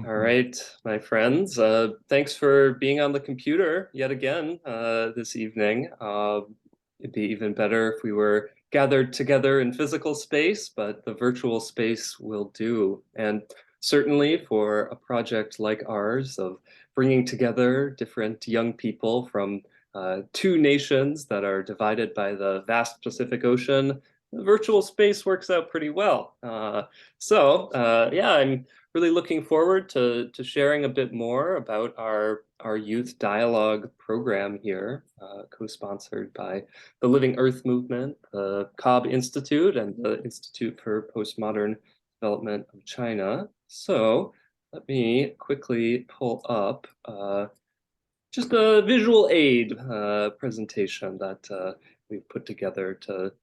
All right, my friends. Thanks for being on the computer yet again this evening. It'd be even better if we were gathered together in physical space, but the virtual space will do. And certainly for a project like ours of bringing together different young people from two nations that are divided by the vast Pacific Ocean, the virtual space works out pretty well. Yeah, I'm really looking forward to sharing a bit more about our youth dialogue program here, co-sponsored by the Living Earth Movement, the Cobb Institute, and the Institute for Postmodern Development of China. So let me quickly pull up just a visual aid presentation that we've put together to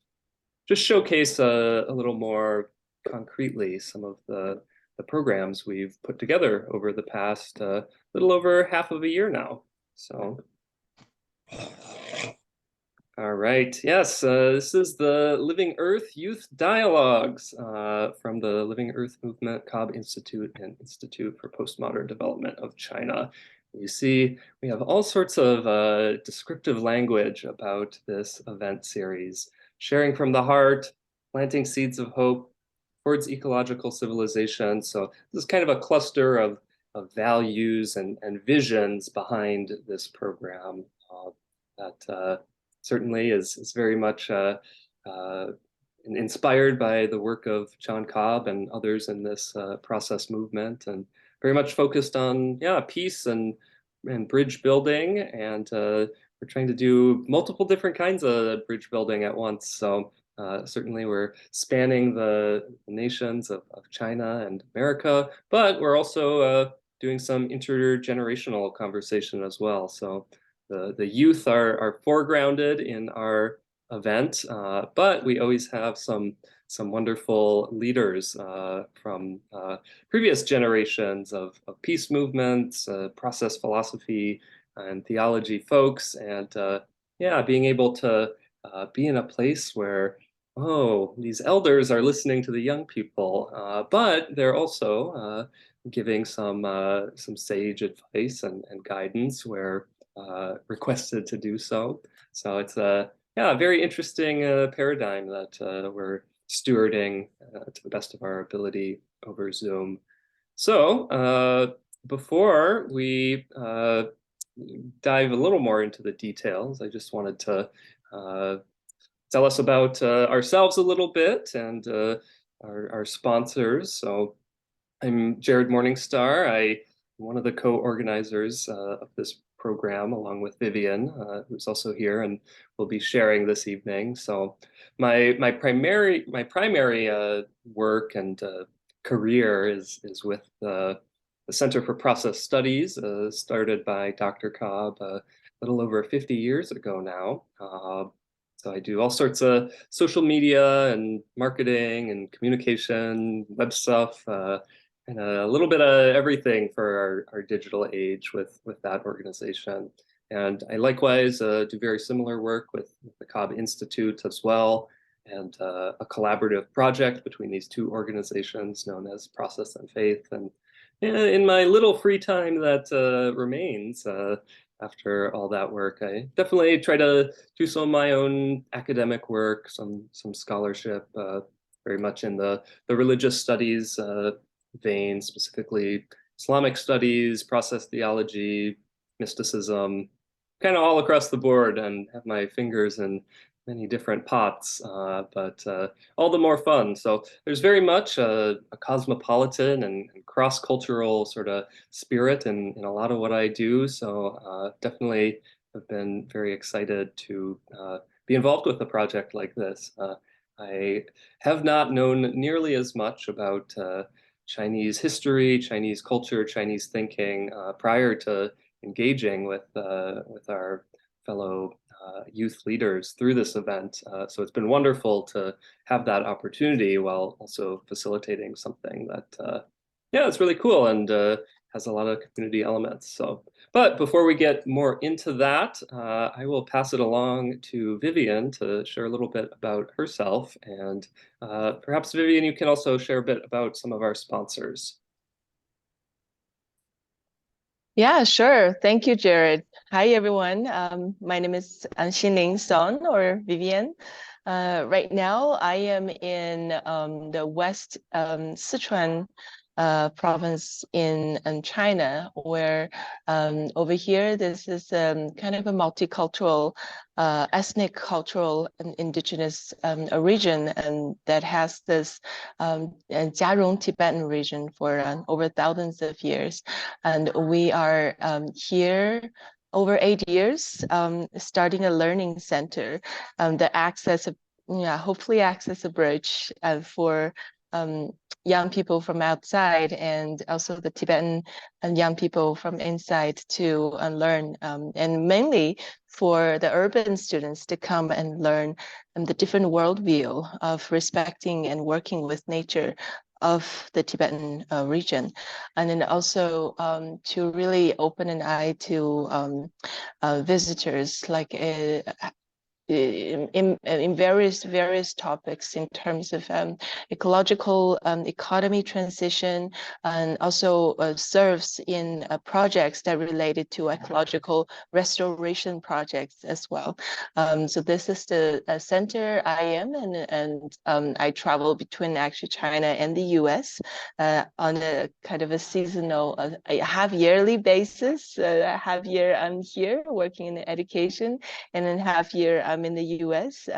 just showcase a little more concretely some of the programs we've put together over the past little over half of a year now. So, all right, yes, this is the Living Earth Youth Dialogues from the Living Earth Movement, Cobb Institute, and Institute for Postmodern Development of China. You see, we have all sorts of descriptive language about this event series, sharing from the heart, planting seeds of hope towards ecological civilization. So this is kind of a cluster of values and visions behind this program that certainly is very much inspired by the work of John Cobb and others in this process movement, and very much focused on peace and bridge building. And we're trying to do multiple different kinds of bridge building at once. So certainly we're spanning the nations of China and America, but we're also doing some intergenerational conversation as well. So the youth are foregrounded in our event, but we always have some wonderful leaders from previous generations of peace movements, process philosophy, and theology folks, and being able to be in a place where, oh, these elders are listening to the young people, but they're also giving some sage advice and guidance where requested to do so. So it's a very interesting paradigm that we're stewarding to the best of our ability over Zoom. So before we dive a little more into the details, I just wanted to tell us about ourselves a little bit and our sponsors. So I'm Jared Morningstar. I'm one of the co-organizers of this program, along with Vivian, who's also here and will be sharing this evening. So my primary work and career is with the Center for Process Studies, started by Dr. Cobb a little over 50 years ago now. So I do all sorts of social media and marketing and communication, web stuff, and a little bit of everything for our digital age with that organization. And I likewise do very similar work with the Cobb Institute as well, and a collaborative project between these two organizations known as Process and Faith. And in my little free time that remains after all that work, I definitely try to do some of my own academic work, some scholarship, very much in the religious studies vein, specifically Islamic studies, process theology, mysticism, kind of all across the board, and have my fingers in many different pots, but all the more fun. So there's very much a cosmopolitan and cross-cultural sort of spirit in a lot of what I do. So definitely have been very excited to be involved with a project like this. I have not known nearly as much about Chinese history, Chinese culture, Chinese thinking prior to engaging with our fellow youth leaders through this event. So it's been wonderful to have that opportunity while also facilitating something that, it's really cool and has a lot of community elements. So, but before we get more into that, I will pass it along to Vivian to share a little bit about herself. And perhaps Vivian, you can also share a bit about some of our sponsors. Yeah, sure. Thank you, Jared. Hi, everyone. My name is Xining Son or Vivian. Right now, I am in the West Sichuan province in China, where over here, this is kind of a multicultural, ethnic, cultural, and indigenous region, and that has this Jiarong Tibetan region for over thousands of years. And we are here over 8 years, starting a learning center that hopefully access a bridge for um, young people from outside and also the Tibetan and young people from inside to learn, and mainly for the urban students to come and learn the different worldview of respecting and working with nature of the Tibetan region, and then also to really open an eye to visitors, like in various topics in terms of ecological economy transition, and also serves in projects that related to ecological restoration projects as well. So this is the center I am, and I travel between actually China and the US on a kind of a seasonal, a half yearly basis. Half year I'm here working in education, and then half year I'm in the US,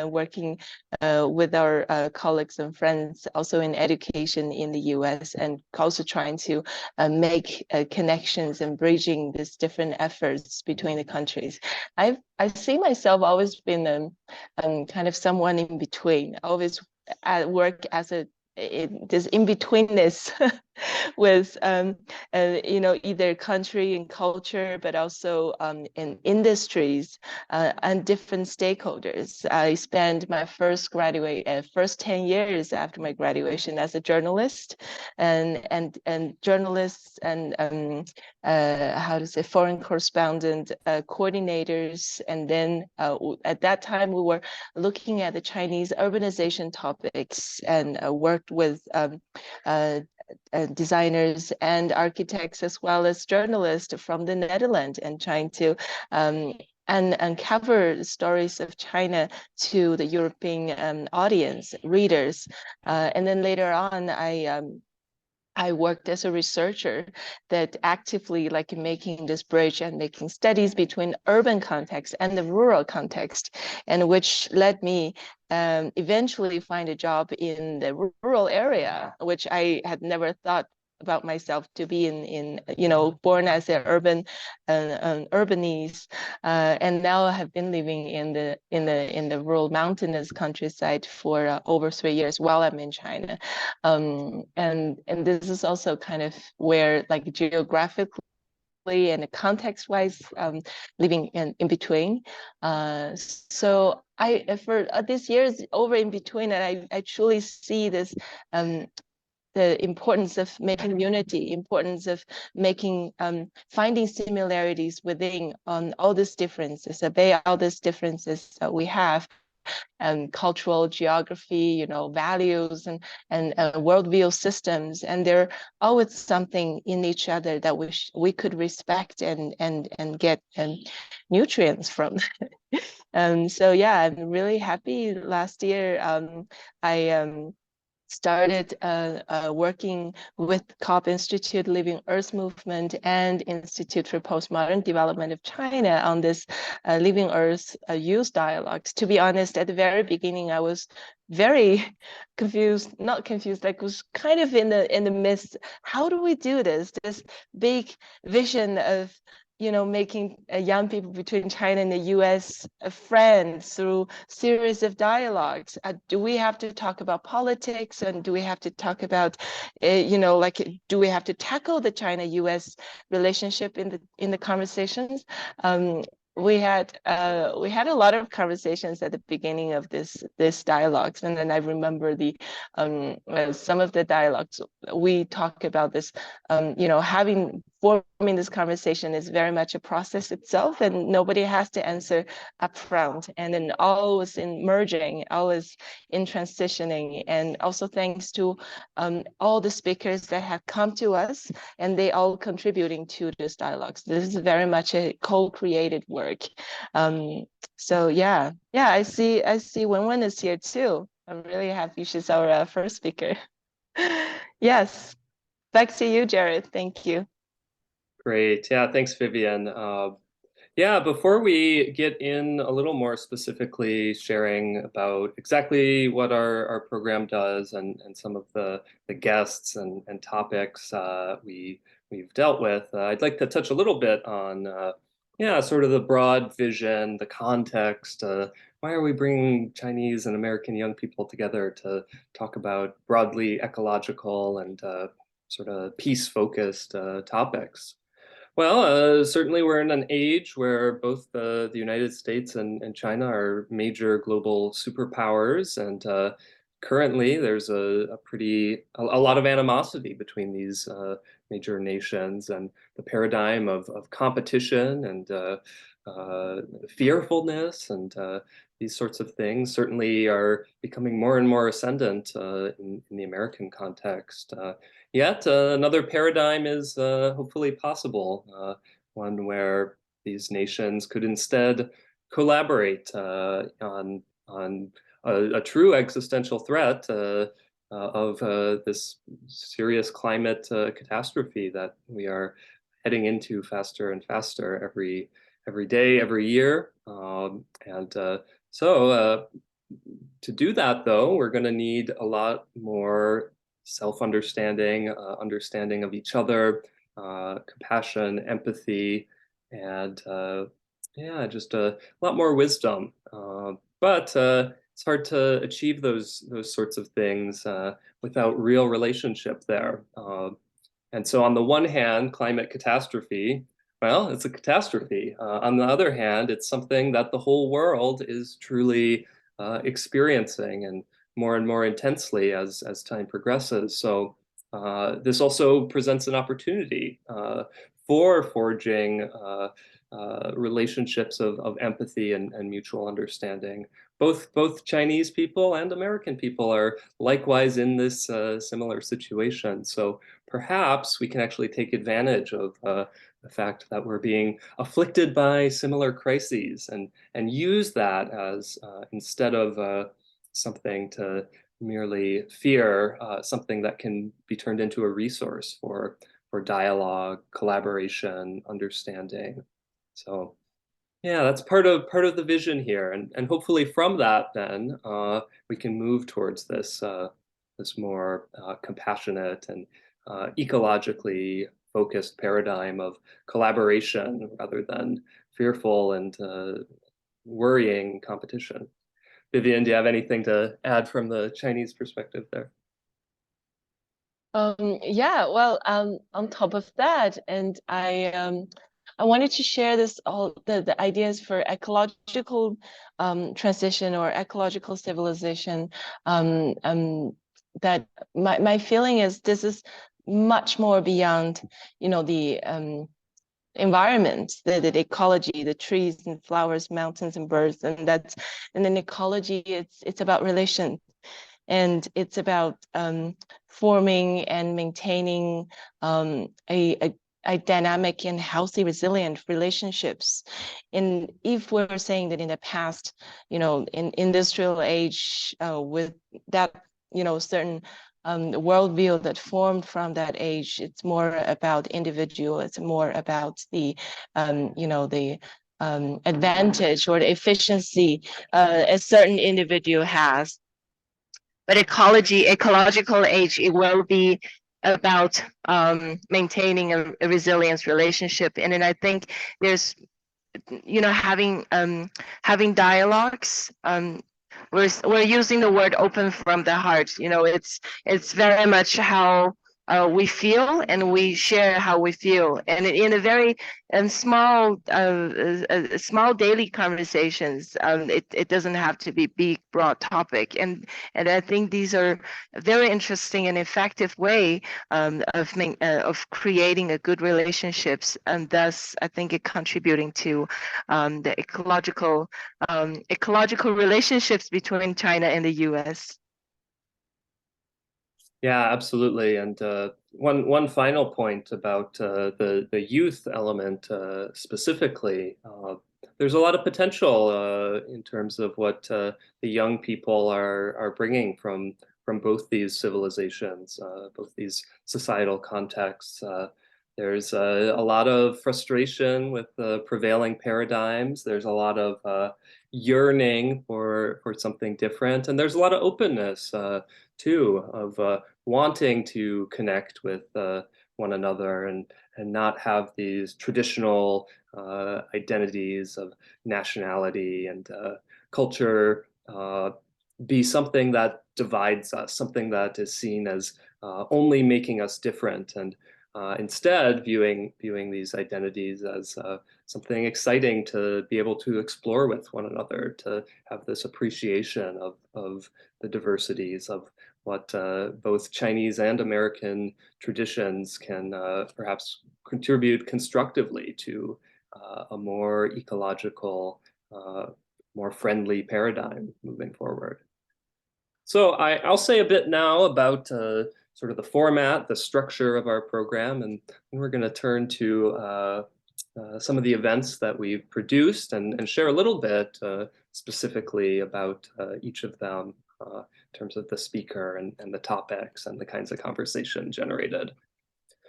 working with our colleagues and friends also in education in the US, and also trying to make connections and bridging these different efforts between the countries. I see myself always been kind of someone in between. I always work as this in betweenness with either country and culture, but also in industries and different stakeholders. I spent my first 10 years after my graduation as a journalist, and journalists and how to say foreign correspondent coordinators, and then at that time we were looking at the Chinese urbanization topics, and worked with designers and architects as well as journalists from the Netherlands, and trying to and uncover stories of China to the European audience, readers. And then later on, I worked as a researcher that actively like making this bridge and making studies between urban context and the rural context, and which led me eventually find a job in the rural area, which I had never thought about myself to be born as an urbanese, and now I have been living in the rural mountainous countryside for over 3 years while I'm in China. And this is also kind of where, like, geographically and context wise, living in between. So I for this year is over in between, and I truly see this the importance of making unity, importance of making finding similarities within all these differences, obey all these differences that we have, cultural geography, values and worldview systems, and they're always something in each other that we could respect and get nutrients from. So yeah, I'm really happy. Last year, I started working with COP Institute, Living Earth Movement, and Institute for Postmodern Development of China on this Living Earth Youth Dialogues. To be honest, at the very beginning, I was very confused, not confused, like was kind of in the midst. How do we do this? This big vision of making young people between China and the US friends through series of dialogues. Do we have to talk about politics, and do we have to talk about, like, do we have to tackle the China-US relationship in the conversations? We had a lot of conversations at the beginning of this dialogues, and then I remember some of the dialogues we talk about this, having forming this conversation is very much a process itself, and nobody has to answer upfront. And then always in merging, always in transitioning, and also thanks to all the speakers that have come to us, and they all contributing to this dialogues. This is very much a co-created work. So yeah, I see Wen is here too. I'm really happy she's our first speaker. Yes, back to you, Jared. Thank you. Great. Yeah, thanks, Vivian. Yeah, before we get in a little more specifically sharing about exactly what our program does and some of the guests and topics we've dealt with, I'd like to touch a little bit on yeah, sort of the broad vision, the context. Why are we bringing Chinese and American young people together to talk about broadly ecological and sort of peace-focused topics? Well, certainly we're in an age where both the United States and China are major global superpowers, and currently there's a lot of animosity between these major nations, and the paradigm of competition and fearfulness and these sorts of things certainly are becoming more and more ascendant in the American context. Yet another paradigm is hopefully possible, one where these nations could instead collaborate on a true existential threat of this serious climate catastrophe that we are heading into faster and faster every day, every year. So to do that, though, we're going to need a lot more self-understanding, understanding of each other, compassion, empathy, and yeah, just a lot more wisdom. But it's hard to achieve those sorts of things without real relationship there. And so on the one hand, climate catastrophe, well, it's a catastrophe. On the other hand, it's something that the whole world is truly experiencing and more intensely as time progresses. So this also presents an opportunity for forging relationships of empathy and mutual understanding. Both Chinese people and American people are likewise in this similar situation. So perhaps we can actually take advantage of the fact that we're being afflicted by similar crises and use that as instead of something to merely fear, something that can be turned into a resource for dialogue, collaboration, understanding. So yeah, that's part of the vision here, and hopefully from that, then we can move towards this more compassionate and ecologically focused paradigm of collaboration rather than fearful and worrying competition. Vivian, do you have anything to add from the Chinese perspective there? Yeah, well, on top of that, and I wanted to share this all the ideas for ecological transition or ecological civilization. That my feeling is this is much more beyond, the environment, the ecology, the trees and flowers, mountains and birds, and then ecology. It's about relation, and it's about forming and maintaining a dynamic and healthy, resilient relationships. And if we're saying that in the past, in industrial age, with that, certain worldview that formed from that age, it's more about individual. It's more about the, the advantage or the efficiency a certain individual has. But ecological age, it will be about maintaining a resilience relationship. And then I think there's, having dialogues. We're using the word open from the heart. It's very much how we feel, and we share how we feel, and in a very small daily conversations. It doesn't have to be big broad topic, and I think these are a very interesting and effective way of creating a good relationships, and thus I think it contributing to the ecological relationships between China and the U.S. Yeah, absolutely. And one final point about the youth element specifically. There's a lot of potential in terms of what the young people are bringing from both these civilizations, both these societal contexts. There's a lot of frustration with the prevailing paradigms. There's a lot of yearning for something different, and there's a lot of openness too of wanting to connect with one another and not have these traditional identities of nationality and culture be something that divides us, something that is seen as only making us different, and instead viewing these identities as something exciting to be able to explore with one another, to have this appreciation of the diversities of what both Chinese and American traditions can perhaps contribute constructively to a more ecological, uh, more friendly paradigm moving forward. So I'll say a bit now about sort of the format, the structure of our program, and then we're going to turn to some of the events that we've produced and share a little bit specifically about each of them in terms of the speaker and the topics and the kinds of conversation generated.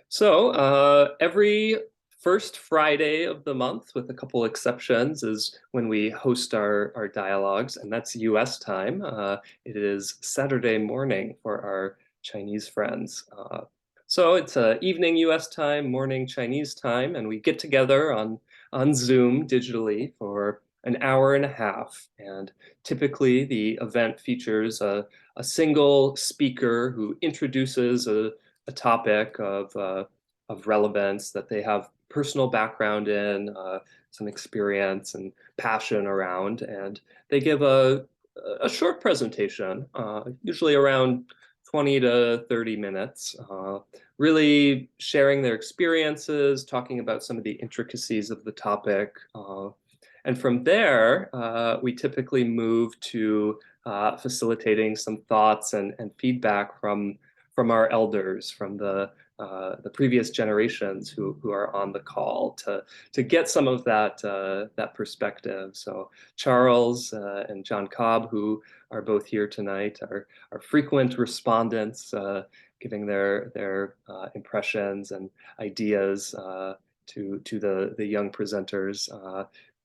So every first Friday of the month, with a couple exceptions, is when we host our dialogues, and that's US time. It is Saturday morning for our Chinese friends. So it's evening US time, morning Chinese time, and we get together on Zoom digitally for an hour and a half. And typically the event features a single speaker who introduces a topic of relevance that they have personal background in, some experience and passion around, and they give a short presentation, usually around 20 to 30 minutes, really sharing their experiences, talking about some of the intricacies of the topic. And from there, we typically move to facilitating some thoughts and feedback from our elders, from the previous generations who are on the call to get some of that perspective. So Charles and John Cobb, who are both here tonight, are frequent respondents, giving their impressions and ideas to the young presenters.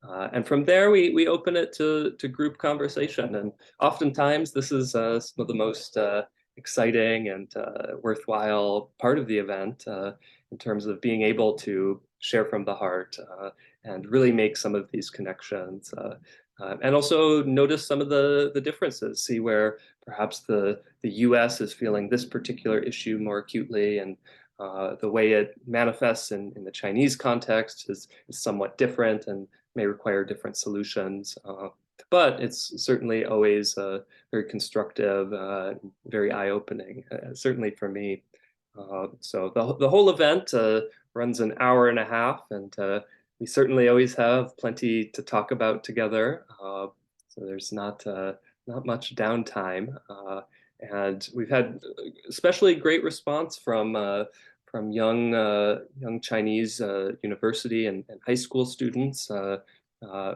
And from there, we open it to group conversation. And oftentimes, this is some of the most exciting and worthwhile part of the event in terms of being able to share from the heart and really make some of these connections. And also notice some of the differences, see where perhaps the US is feeling this particular issue more acutely, and the way it manifests in the Chinese context is somewhat different and may require different solutions. But it's certainly always very constructive, very eye-opening, certainly for me. So the whole event runs an hour and a half, and we certainly always have plenty to talk about together. So there's not much downtime, and we've had especially great response from young Chinese university and high school students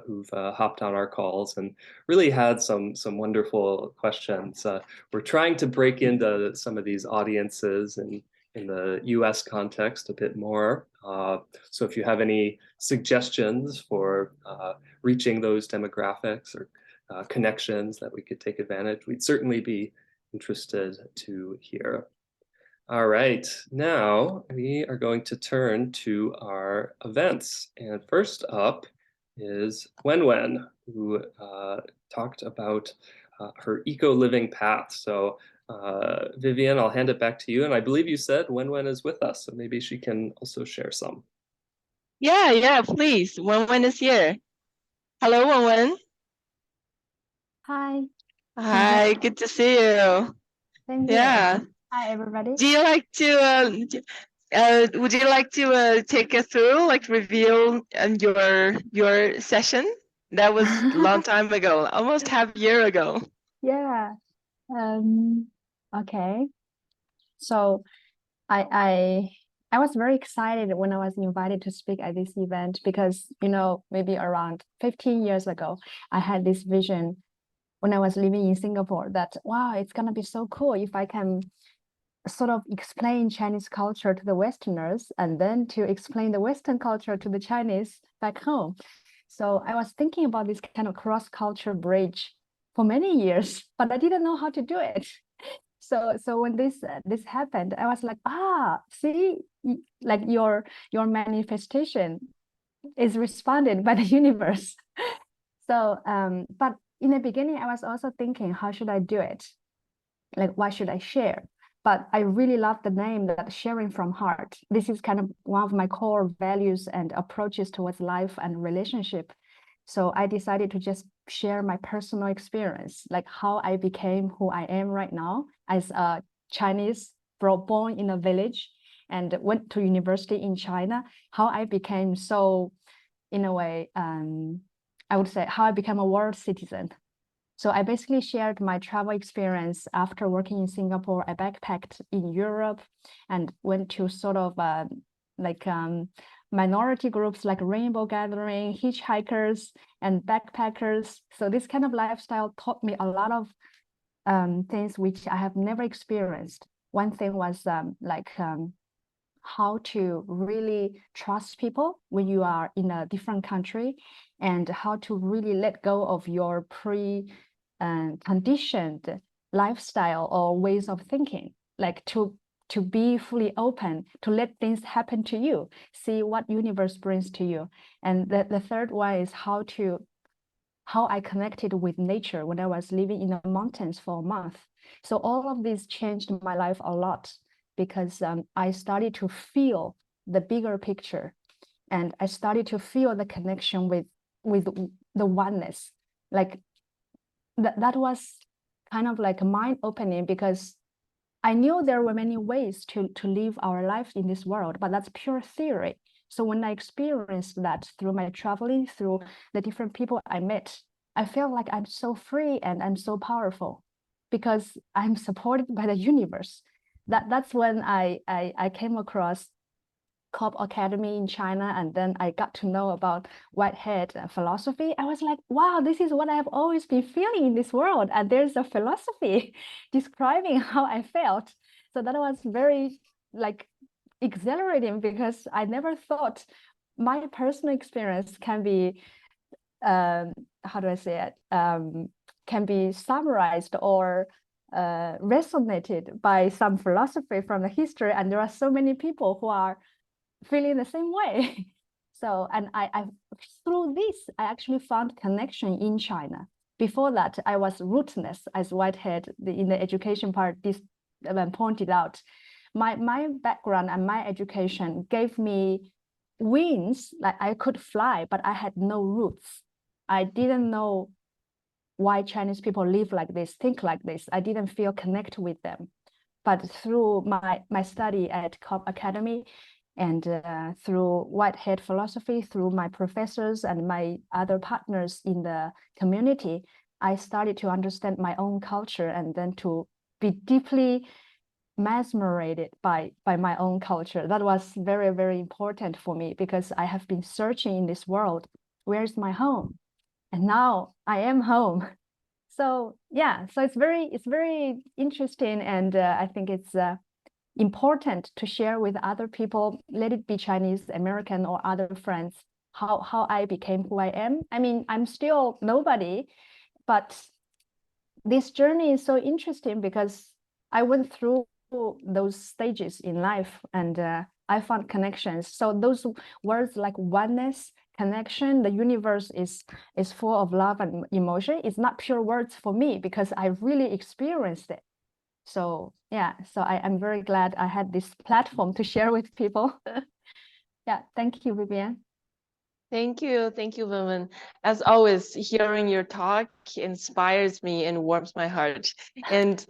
who've hopped on our calls and really had some wonderful questions. We're trying to break into some of these audiences and in the US context a bit more. So if you have any suggestions for reaching those demographics or connections that we could take advantage, we'd certainly be interested to hear. All right, now we are going to turn to our events. And first up is Wen, who talked about her eco-living path. So Vivian, I'll hand it back to you. And I believe you said Wenwen is with us, so maybe she can also share some. Yeah, please. Wen is here. Hello, Wen. Hi, can you hear Hi, me? good to see you. Thank you. Yeah. Hi, everybody. Do you like to would you like to take us through, like reveal your session? That was a long time ago, almost half a year ago. Yeah. Um, okay. So I I was very excited when I was invited to speak at this event because, maybe around 15 years ago, I had this vision when I was living in Singapore that, wow, it's gonna be so cool if I can sort of explain Chinese culture to the Westerners and then to explain the Western culture to the Chinese back home. So I was thinking about this kind of cross-culture bridge for many years, but I didn't know how to do it. So when this happened, I was like, see, like your manifestation is responded by the universe. So but in the beginning, I was also thinking, how should I do it? Like, why should I share? But I really love the name, that sharing from heart. This is kind of one of my core values and approaches towards life and relationship. So I decided to just share my personal experience, like how I became who I am right now as a Chinese, born in a village and went to university in China, how I became so, in a way, I would say how I became a world citizen. So I basically shared my travel experience after working in Singapore. I backpacked in Europe and went to sort of like minority groups like Rainbow Gathering, hitchhikers, and backpackers. So this kind of lifestyle taught me a lot of things which I have never experienced. One thing was how to really trust people when you are in a different country, and how to really let go of your conditioned lifestyle or ways of thinking, like to be fully open, to let things happen to you, see what universe brings to you. And the third one is how I connected with nature when I was living in the mountains for a month. So all of this changed my life a lot because I started to feel the bigger picture, and I started to feel the connection with the oneness. Like that was kind of like mind opening, because I knew there were many ways to live our life in this world, but that's pure theory. So when I experienced that through my traveling, through the different people I met, I felt like I'm so free and I'm so powerful because I'm supported by the universe. That's when I came across Cobb Academy in China, and then I got to know about Whitehead philosophy. I was like, wow, this is what I've always been feeling in this world. And there's a philosophy describing how I felt. So that was very like exhilarating, because I never thought my personal experience can be, how do I say it, can be summarized or resonated by some philosophy from the history. And there are so many people who are feeling the same way. So, and I through this, I actually found connection in China. Before that, I was rootless, as Whitehead in the education part this pointed out. My background and my education gave me wings, like I could fly, but I had no roots. I didn't know why Chinese people live like this, think like this. I didn't feel connected with them. But through my study at Cobb Academy, and through Whitehead philosophy, through my professors and my other partners in the community, I started to understand my own culture, and then to be deeply mesmerized by my own culture. That was very, very important for me, because I have been searching in this world, where's my home? And now I am home. So yeah, so it's very interesting, and I think it's important to share with other people, let it be Chinese, American, or other friends, how I became who I am. I mean, I'm still nobody, but this journey is so interesting because I went through those stages in life, and I found connections. So those words like oneness, connection, the universe is full of love and emotion. It's not pure words for me, because I really experienced it. So yeah, so I'm very glad I had this platform to share with people. Yeah, thank you, Vivian. Thank you, Vivian. As always, hearing your talk inspires me and warms my heart. And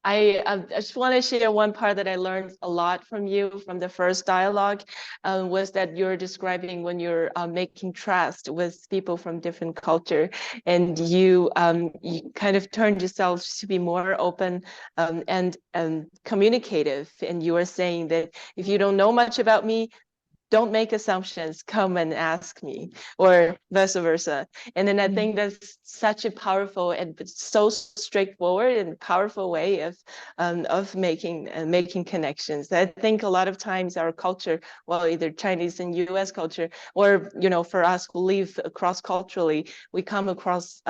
I just want to share one part that I learned a lot from you from the first dialogue, was that you're describing when you're making trust with people from different culture, and you kind of turned yourself to be more open and communicative. And you were saying that if you don't know much about me, don't make assumptions, come and ask me, or vice versa. And then I think that's such a powerful and so straightforward and powerful way of making connections. I think a lot of times our culture, well, either Chinese and US culture, or for us who live cross culturally, we come across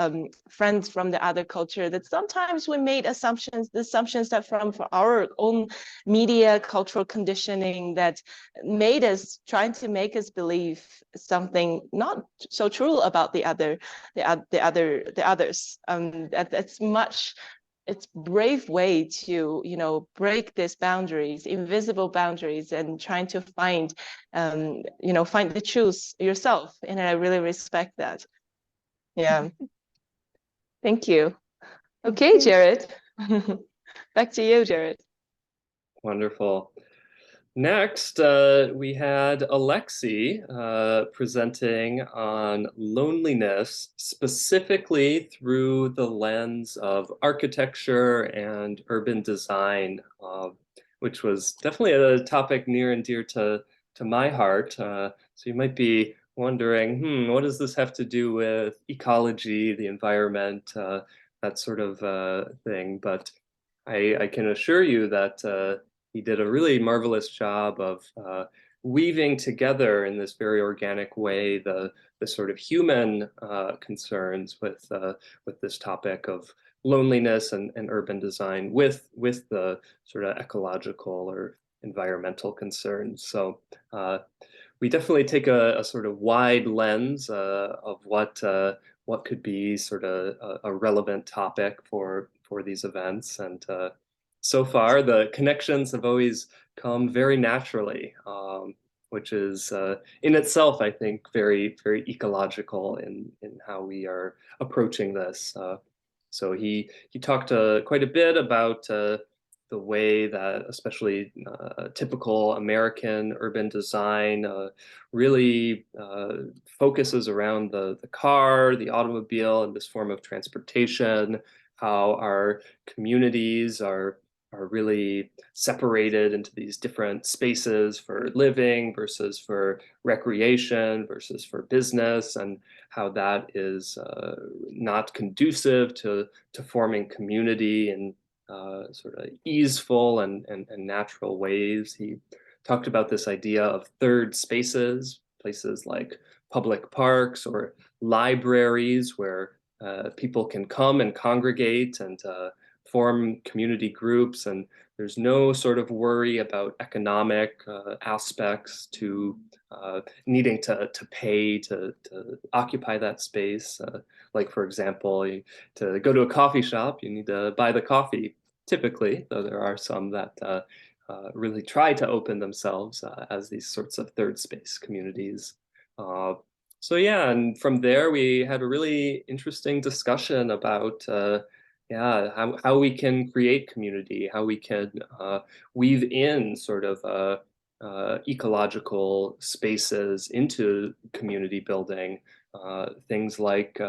friends from the other culture that sometimes we made assumptions, the assumptions that from our own media cultural conditioning that made us trying to make us believe something not so true about the others. It's brave way to break these boundaries, invisible boundaries, and trying to find the truth yourself. And I really respect that. Yeah. Thank you. Okay, Jared. Back to you, Jared. Wonderful. Next, we had Alexi presenting on loneliness, specifically through the lens of architecture and urban design, which was definitely a topic near and dear to my heart. So you might be wondering, what does this have to do with ecology, the environment, that sort of thing? But I can assure you that he did a really marvelous job of weaving together in this very organic way the sort of human concerns with this topic of loneliness and urban design with the sort of ecological or environmental concerns. So we definitely take a sort of wide lens of what could be sort of a relevant topic for these events. And so far, the connections have always come very naturally, which is in itself, I think, very, very ecological in how we are approaching this. So he talked quite a bit about the way that especially typical American urban design really focuses around the car, the automobile, and this form of transportation, how our communities are really separated into these different spaces for living versus for recreation versus for business, and how that is not conducive to forming community in sort of easeful and natural ways. He talked about this idea of third spaces, places like public parks or libraries where people can come and congregate and form community groups, and there's no sort of worry about economic aspects to needing to pay to occupy that space. Like, for example, to go to a coffee shop, you need to buy the coffee, typically, though there are some that really try to open themselves as these sorts of third space communities. So yeah, and from there we had a really interesting discussion about how we can create community, how we can weave in sort of ecological spaces into community building, things like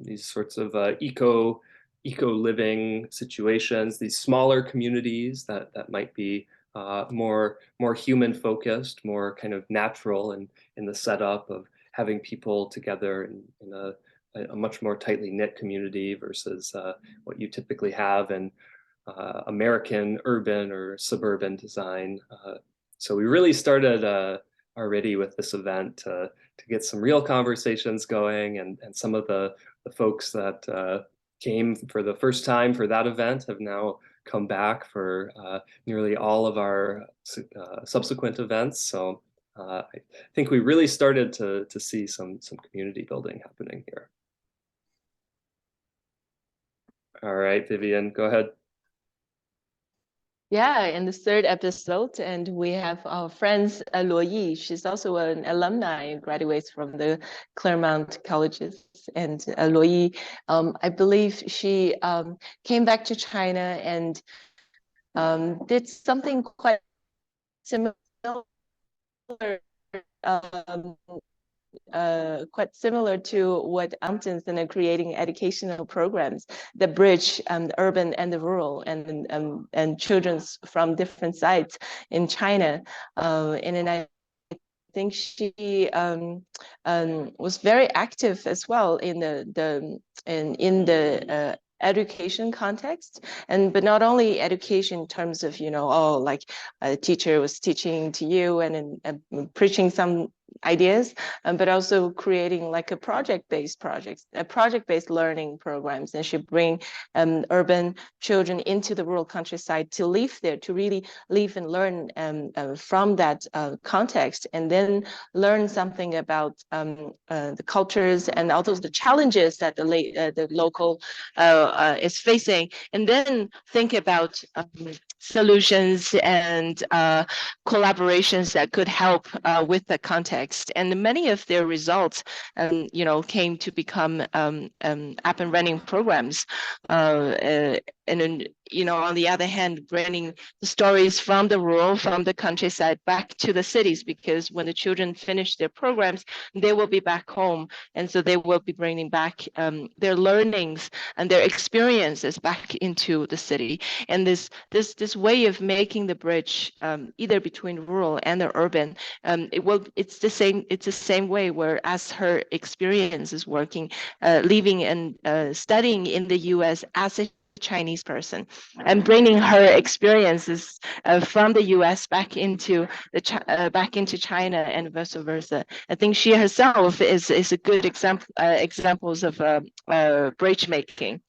these sorts of eco living situations, these smaller communities that might be more human focused, more kind of natural in the setup of having people together in a much more tightly knit community versus what you typically have in American urban or suburban design. So we really started already with this event to get some real conversations going, and some of the folks that came for the first time for that event have now come back for nearly all of our subsequent events. So I think we really started to see some community building happening here. All right, Vivian, go ahead. Yeah, in the third episode, and we have our friends Luo Yi. She's also an alumni and graduates from the Claremont colleges. And Luo Yi, I believe she came back to China and did something quite similar, um, quite similar to what mountains and creating educational programs that bridge the urban and the rural and children's from different sites in China. And then I think she was very active as well in the education context, and but not only education in terms of like a teacher was teaching to you and preaching some ideas, but also creating like a project-based learning programs, and she bring urban children into the rural countryside to live there, to really live and learn from that context, and then learn something about the cultures and also the challenges that the local is facing, and then think about solutions and collaborations that could help with the context. And many of their results, came to become up and running programs. And then, on the other hand, bringing the stories from the rural, from the countryside back to the cities, because when the children finish their programs, they will be back home. And so they will be bringing back their learnings and their experiences back into the city. And this way of making the bridge either between rural and the urban, it's the same way where as her experience is working, living and studying in the US as a Chinese person, and bringing her experiences from the U.S. back into China and vice versa. I think she herself is a good examples of bridge making.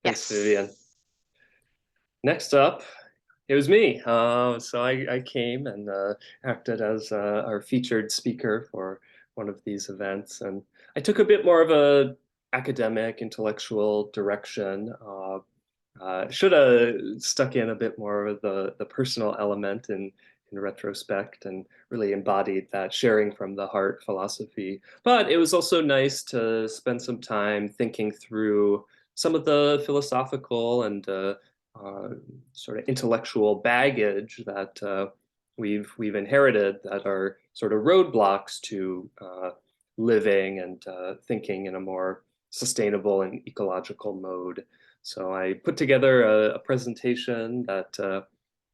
Thanks, Vivian. Next up, it was me. So I came and acted as our featured speaker for one of these events, and I took a bit more of a academic, intellectual direction. Should have stuck in a bit more of the personal element in retrospect, and really embodied that sharing from the heart philosophy. But it was also nice to spend some time thinking through some of the philosophical and sort of intellectual baggage that we've inherited, that are sort of roadblocks to living and thinking in a more sustainable and ecological mode. So I put together a presentation that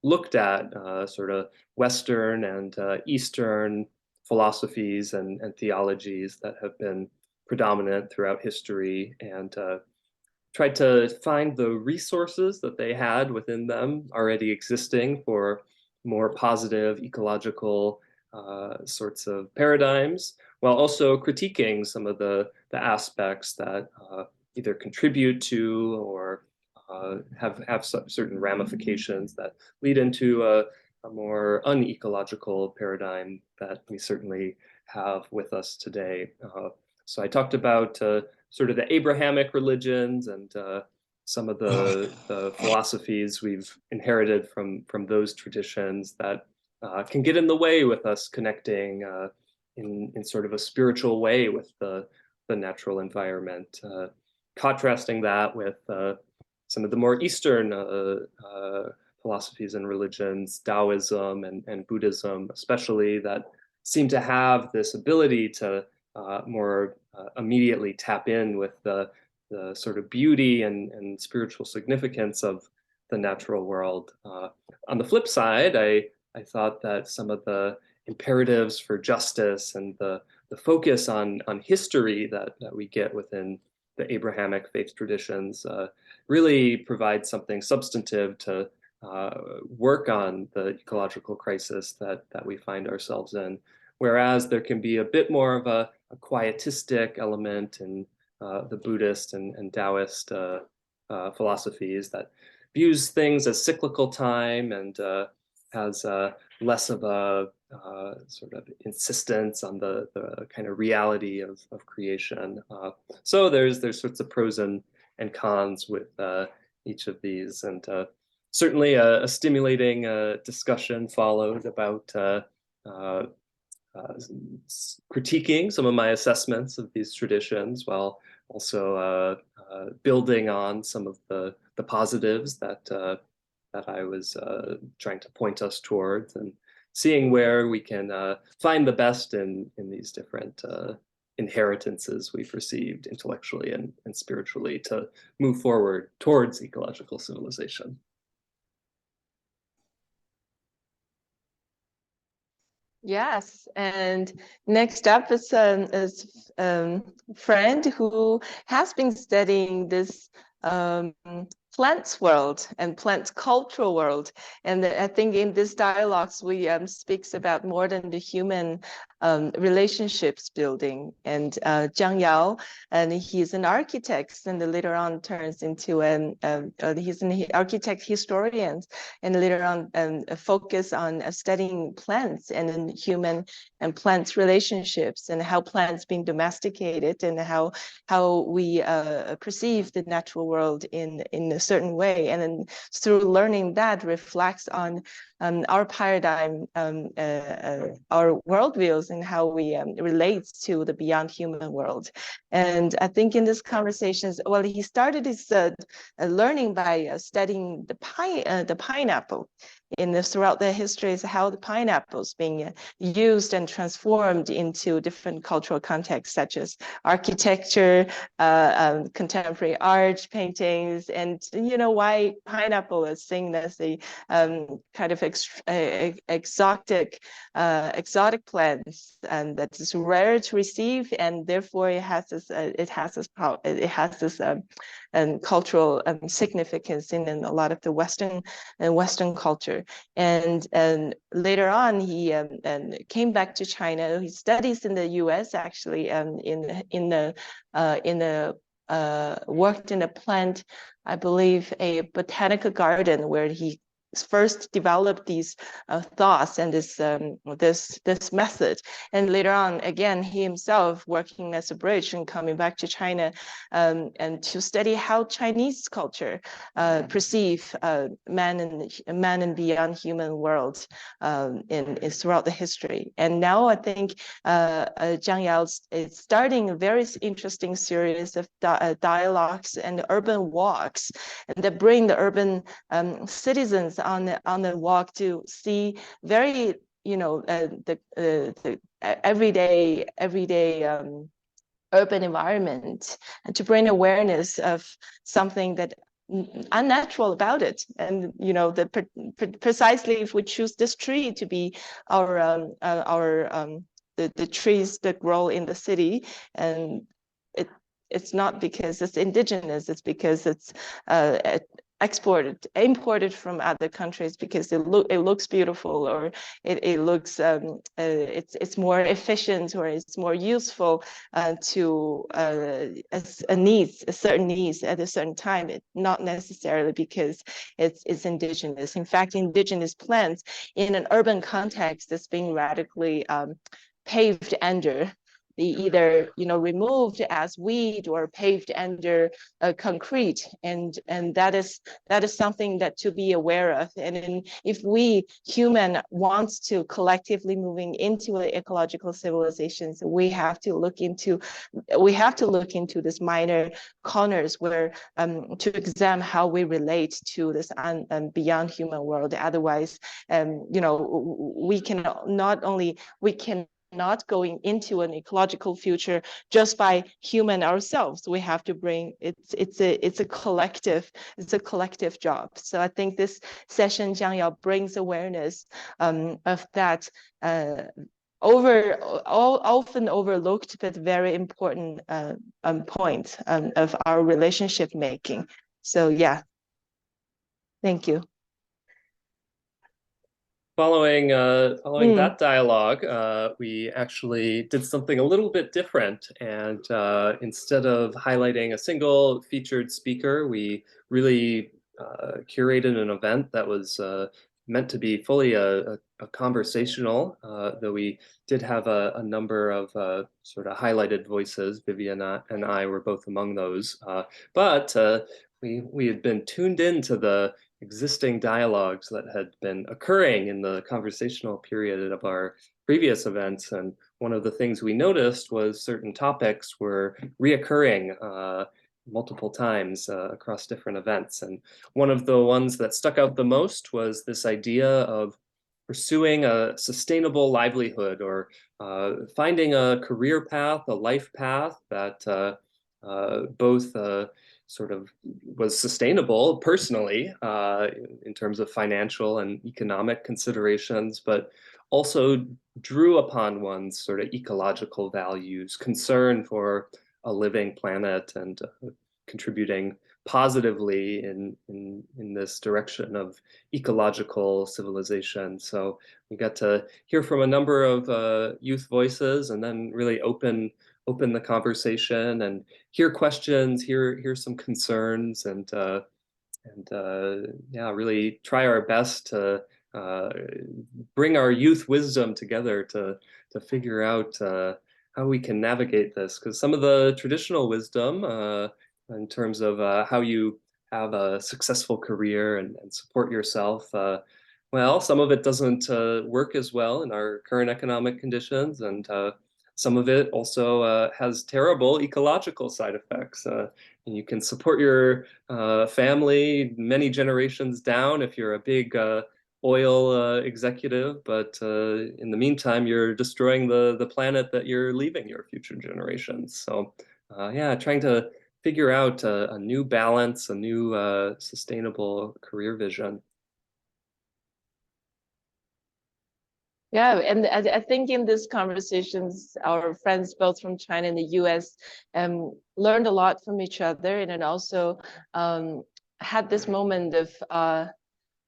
looked at sort of Western and Eastern philosophies and theologies that have been predominant throughout history, and tried to find the resources that they had within them already existing for more positive ecological sorts of paradigms, while also critiquing some of the aspects that either contribute to or have certain ramifications that lead into a more unecological paradigm that we certainly have with us today. So I talked about sort of the Abrahamic religions and some of the philosophies we've inherited from those traditions that can get in the way with us connecting in sort of a spiritual way with the natural environment. Contrasting that with some of the more Eastern philosophies and religions, Taoism and Buddhism especially, that seem to have this ability to more immediately tap in with the sort of beauty and spiritual significance of the natural world. On the flip side, I thought that some of the imperatives for justice and the focus on history that we get within the Abrahamic faith traditions really provide something substantive to work on the ecological crisis that we find ourselves in. Whereas there can be a bit more of a quietistic element in the Buddhist and Taoist philosophies that views things as cyclical time and has less of a sort of insistence on the kind of reality of creation. So there's sorts of pros and cons with each of these, and certainly a stimulating discussion followed about critiquing some of my assessments of these traditions, while also building on some of the positives that I was trying to point us towards, and seeing where we can find the best in these different inheritances we've received intellectually and spiritually to move forward towards ecological civilization. Yes, and next up is friend who has been studying this plants world and plant cultural world, and I think in this dialogues we speaks about more than the human relationships building. And Zhang Yao, and he's an architect, and later on turns into he's an architect historian, and later on focus on studying plants and then human and plants relationships, and how plants being domesticated, and how we perceive the natural world in a certain way, and then through learning that reflects on our paradigm, our worldviews, and how we relate to the beyond human world. And I think in this conversations, well, he started his learning by studying the pineapple throughout the histories, how the pineapples being used and transformed into different cultural contexts, such as architecture, contemporary art, paintings, and why pineapple is seen as a kind of exotic plants, and that is rare to receive, and therefore it has this cultural significance in a lot of the Western culture. And later on, he came back to China. He studies in the U.S. actually, worked in a plant, I believe, a botanical garden, where he first developed these thoughts and this method. And later on, again, he himself working as a bridge and coming back to China, and to study how Chinese culture perceive man and beyond human world throughout the history. And now I think Zhang Yao is starting a very interesting series of dialogues and urban walks, and that bring the urban citizens on the walk to see very the everyday urban environment, and to bring awareness of something that unnatural about it. And precisely if we choose this tree to be our the trees that grow in the city, and it's not because it's indigenous, it's because it's imported from other countries, because it looks beautiful, or it looks it's more efficient, or it's more useful to a certain needs at a certain time. It's not necessarily because it's indigenous. In fact, indigenous plants in an urban context is being radically paved under. They either removed as weed or paved under concrete, and that is something that to be aware of. And if we human wants to collectively moving into ecological civilizations, we have to look into this minor corners where to examine how we relate to this beyond human world. Otherwise, we can not going into an ecological future just by human ourselves. We have to bring it's a collective job. So I think this session, Zhang Yao brings awareness of that often overlooked but very important point of our relationship making. So yeah, thank you. Following that dialogue, we actually did something a little bit different. And instead of highlighting a single featured speaker, we really curated an event that was meant to be fully a conversational, though we did have a number of sort of highlighted voices. Vivian and I were both among those, but we had been tuned into the existing dialogues that had been occurring in the conversational period of our previous events. And one of the things we noticed was certain topics were reoccurring multiple times across different events. And one of the ones that stuck out the most was this idea of pursuing a sustainable livelihood, or finding a career path, a life path that both sort of was sustainable personally in terms of financial and economic considerations, but also drew upon one's sort of ecological values, concern for a living planet, and contributing positively in this direction of ecological civilization. So we got to hear from a number of youth voices, and then really open the conversation and hear questions, hear some concerns, and yeah, really try our best to bring our youth wisdom together to figure out how we can navigate this. Because some of the traditional wisdom in terms of how you have a successful career and support yourself, well, some of it doesn't work as well in our current economic conditions, and some of it also has terrible ecological side effects. And you can support your family many generations down if you're a big oil executive, but in the meantime, you're destroying the planet that you're leaving your future generations. So yeah, trying to figure out a new balance, a new sustainable career vision. Yeah, and I think in these conversations, our friends both from China and the US learned a lot from each other, and then also had this moment of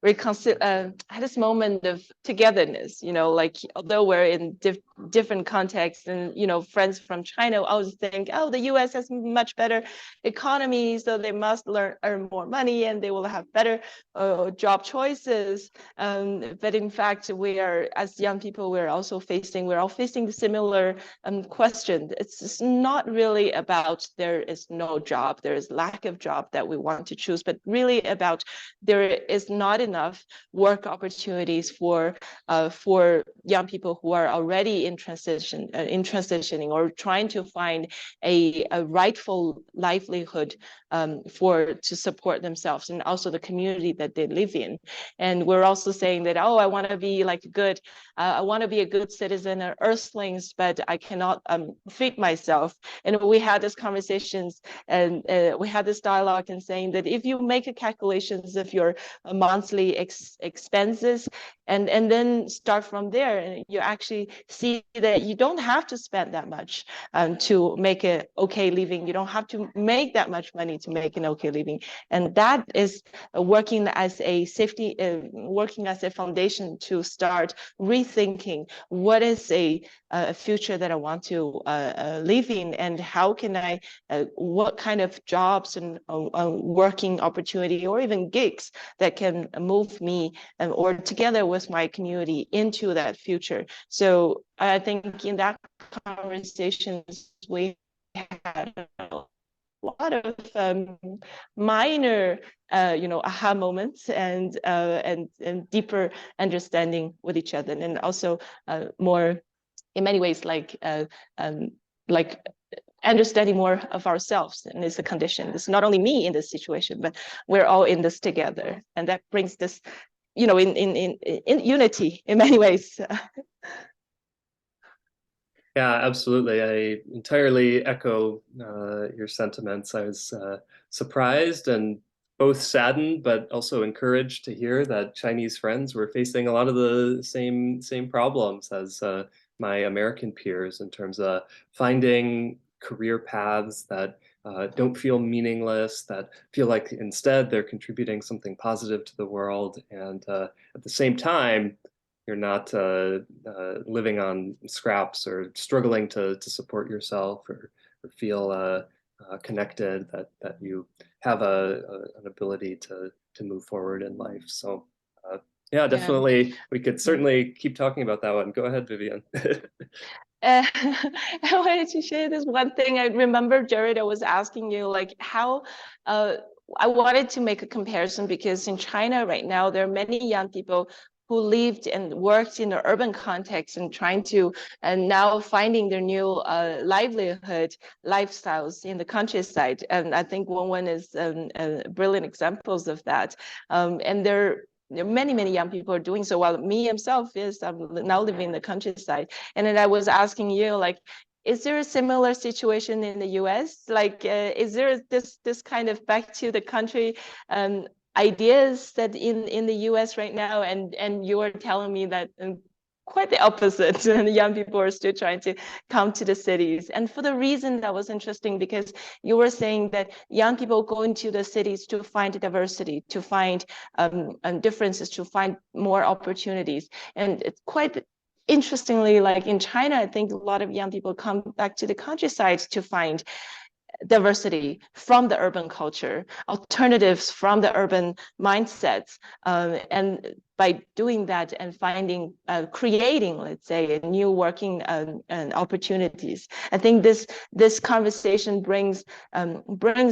had this moment of togetherness, you know, like although we're in different contexts, and you know, friends from China always think, oh, the US has much better economy, so they must earn more money and they will have better job choices. But in fact, we are, as young people, we're all facing the similar question. It's not really about there is no job, there is lack of job that we want to choose, but really about there is not enough work opportunities for young people who are already in transitioning or trying to find a rightful livelihood to support themselves and also the community that they live in. And we're also saying that, oh, I want to be like I want to be a good citizen of Earthlings, but I cannot feed myself. And we had these conversations, and we had this dialogue, and saying that if you make a calculations of your monthly expenses and then start from there, and you actually see that you don't have to spend that much to make an okay living. You don't have to make that much money to make an okay living. And that is working as a safety, working as a foundation to start rethinking what is a future that I want to live in, and how can I, what kind of jobs and working opportunity or even gigs that can move me or together with my community into that future. So I think in that conversations we had a lot of minor aha moments and deeper understanding with each other, and also more in many ways like understanding more of ourselves. And it's a condition. It's not only me in this situation, but we're all in this together, and that brings this, you know, in unity in many ways. Yeah, absolutely. I entirely echo your sentiments. I was surprised and both saddened, but also encouraged to hear that Chinese friends were facing a lot of the same problems as my American peers in terms of finding career paths that don't feel meaningless, that feel like instead they're contributing something positive to the world, and at the same time, you're not living on scraps or struggling to support yourself, or feel connected, that you have an ability to move forward in life. So Yeah, definitely. We could certainly keep talking about that one. Go ahead, Vivian. I wanted to share this one thing. I remember, Jared, I was asking you like how I wanted to make a comparison because in China right now, there are many young people who lived and worked in the urban context and trying to, and now finding their new livelihood lifestyles in the countryside. And I think one is brilliant examples of that. And there are many, many young people are doing so. While me himself is, I'm now living in the countryside. And then I was asking you, like, is there a similar situation in the US? Like, is there this kind of back to the country ideas that in the US right now? And you were telling me that quite the opposite. And the young people are still trying to come to the cities. And for the reason that was interesting, because you were saying that young people go into the cities to find diversity, to find differences, to find more opportunities. And it's quite interestingly, like in China, I think a lot of young people come back to the countryside to find diversity from the urban culture, alternatives from the urban mindsets. And by doing that and finding, creating, let's say, new working and opportunities. I think this conversation brings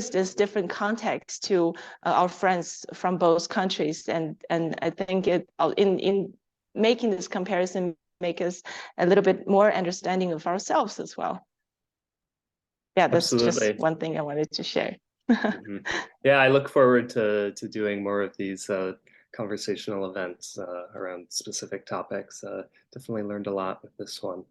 this different context to our friends from both countries. And I think it in making this comparison make us a little bit more understanding of ourselves as well. Yeah, that's Absolutely. just one thing I wanted to share. Yeah, I look forward to doing more of these conversational events around specific topics. Definitely learned a lot with this one.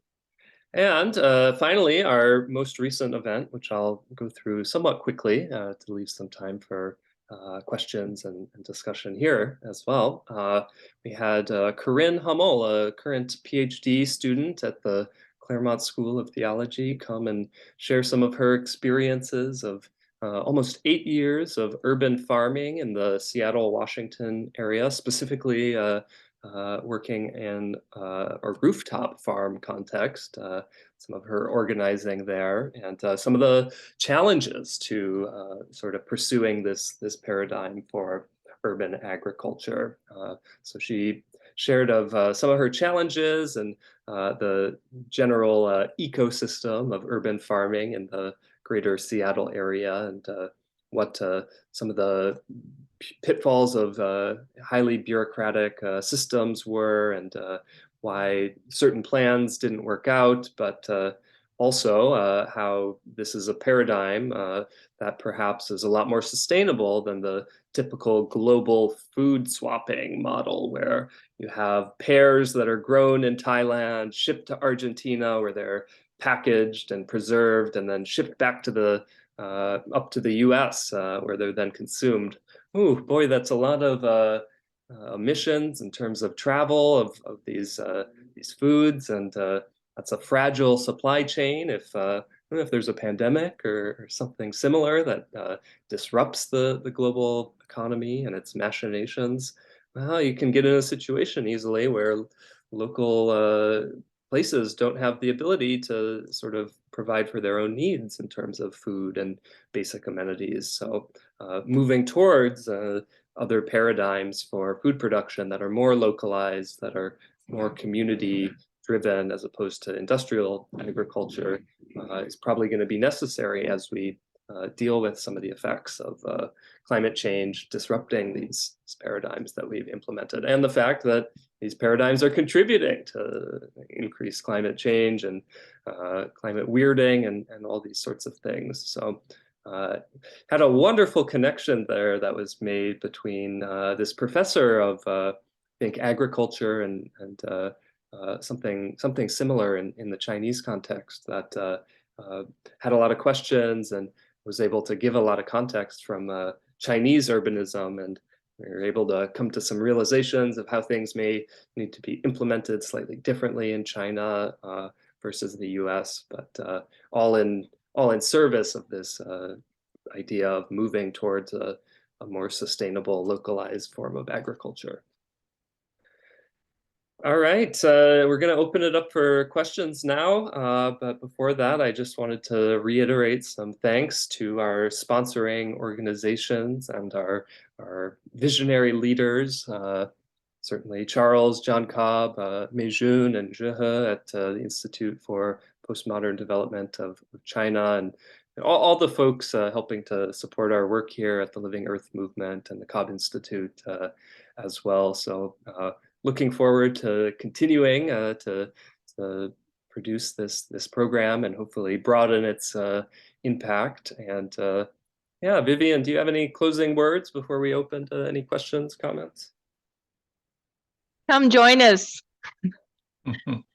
And finally, our most recent event, which I'll go through somewhat quickly to leave some time for questions and discussion here as well. We had Corinne Hummel, a current PhD student at the Claremont School of Theology, come and share some of her experiences of almost 8 years of urban farming in the Seattle, Washington area, specifically working in a rooftop farm context, some of her organizing there, and some of the challenges to sort of pursuing this paradigm for urban agriculture. So she shared of some of her challenges and the general ecosystem of urban farming in the greater Seattle area, and what some of the pitfalls of highly bureaucratic systems were, and why certain plans didn't work out, but also how this is a paradigm that perhaps is a lot more sustainable than the typical global food swapping model, where you have pears that are grown in Thailand, shipped to Argentina, where they're packaged and preserved, and then shipped back to the up to the US, where they're then consumed. Oh boy, that's a lot of emissions in terms of travel of these foods, and that's a fragile supply chain. If there's a pandemic or something similar that disrupts the global economy and its machinations, well, you can get in a situation easily where local places don't have the ability to sort of provide for their own needs in terms of food and basic amenities. So moving towards other paradigms for food production that are more localized, that are more community driven as opposed to industrial agriculture is probably going to be necessary as we deal with some of the effects of climate change disrupting these paradigms that we've implemented, and the fact that these paradigms are contributing to increased climate change and climate weirding and all these sorts of things. So had a wonderful connection there that was made between this professor of I think agriculture and something similar in the Chinese context that had a lot of questions and was able to give a lot of context from Chinese urbanism, and we were able to come to some realizations of how things may need to be implemented slightly differently in China versus the US, but all in service of this idea of moving towards a more sustainable, localized form of agriculture. All right, we're going to open it up for questions now, but before that, I just wanted to reiterate some thanks to our sponsoring organizations and our visionary leaders, certainly Charles, John Cobb, Mei Jun, and Zhe He at the Institute for Postmodern Development of China, and all the folks helping to support our work here at the Living Earth Movement and the Cobb Institute as well. So looking forward to continuing to produce this program and hopefully broaden its impact. And yeah, Vivian, do you have any closing words before we open to any questions, comments? Come join us.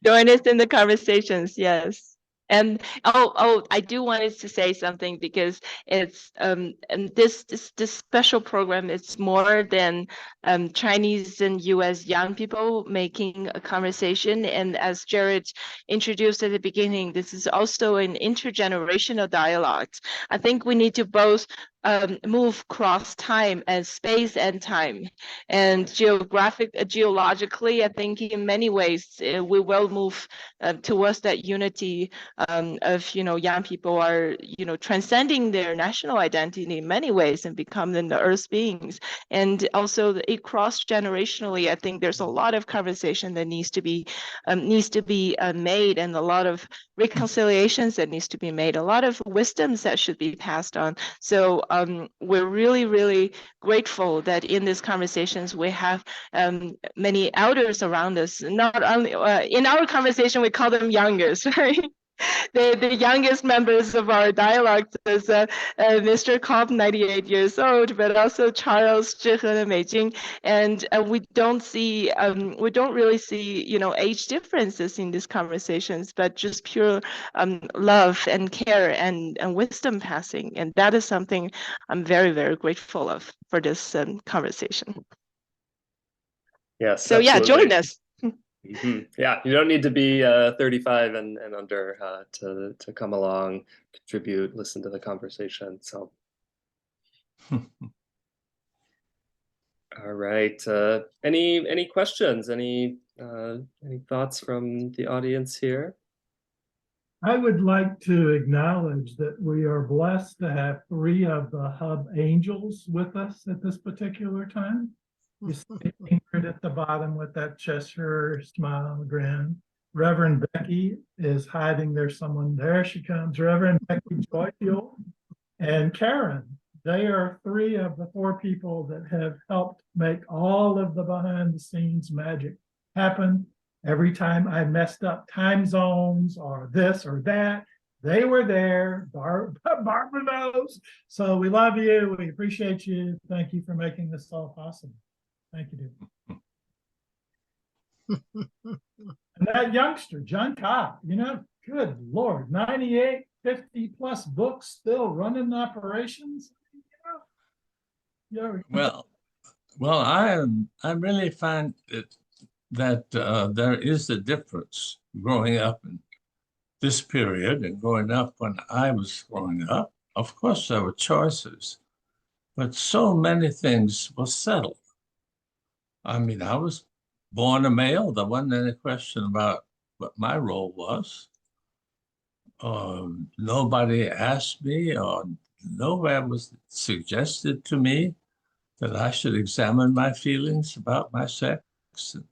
Join us in the conversations, yes. And I do wanted to say something because it's and this special program, it's more than Chinese and US young people making a conversation. And as Jared introduced at the beginning, this is also an intergenerational dialogue. I think we need to both move cross time and space and time, and geologically, I think in many ways we will move towards that unity of young people are transcending their national identity in many ways and becoming the earth beings. And also it cross generationally, I think there's a lot of conversation that needs to be made, and a lot of reconciliations that needs to be made, a lot of wisdoms that should be passed on. So we're really, really grateful that in these conversations we have many elders around us. Not only in our conversation we call them youngest, right? The youngest members of our dialogue is Mr. Cobb, 98 years old, but also Charles, Zhe He, and Mei Jing. And we don't really see, age differences in these conversations, but just pure love and care and wisdom passing. And that is something I'm very, very grateful of for this conversation. Yes, so absolutely. Yeah, join us. Yeah, you don't need to be 35 and under to come along, contribute, listen to the conversation. So, all right. Any questions? Any thoughts from the audience here? I would like to acknowledge that we are blessed to have 3 of the Hub Angels with us at this particular time. You see Ingrid at the bottom with that Cheshire smile, grin. Reverend Becky is hiding. There's someone there. She comes. Reverend Becky Joyfield and Karen. They are 3 of the 4 people that have helped make all of the behind the scenes magic happen. Every time I messed up time zones or this or that, they were there. Barbara knows. So we love you. We appreciate you. Thank you for making this all possible. Thank you, dude. And that youngster, John Cobb, good Lord, 98, 50 plus books, still running operations. Well, I really find that there is a difference growing up in this period and growing up when I was growing up. Of course, there were choices, but so many things were settled. I mean, I was born a male. There wasn't any question about what my role was. Nobody asked me, or nowhere was suggested to me that I should examine my feelings about my sex and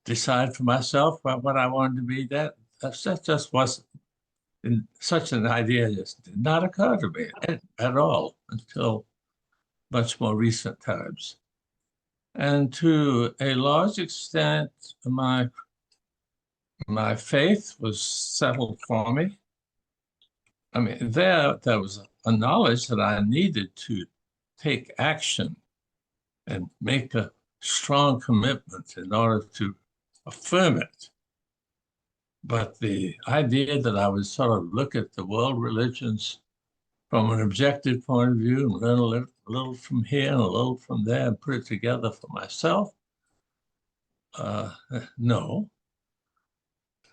decide for myself about what I wanted to be. That just wasn't, such an idea just did not occur to me at all until much more recent times. And to a large extent, my faith was settled for me. I mean, there was a knowledge that I needed to take action and make a strong commitment in order to affirm it. But the idea that I would sort of look at the world religions from an objective point of view and learn a little from here and a little from there and put it together for myself, no.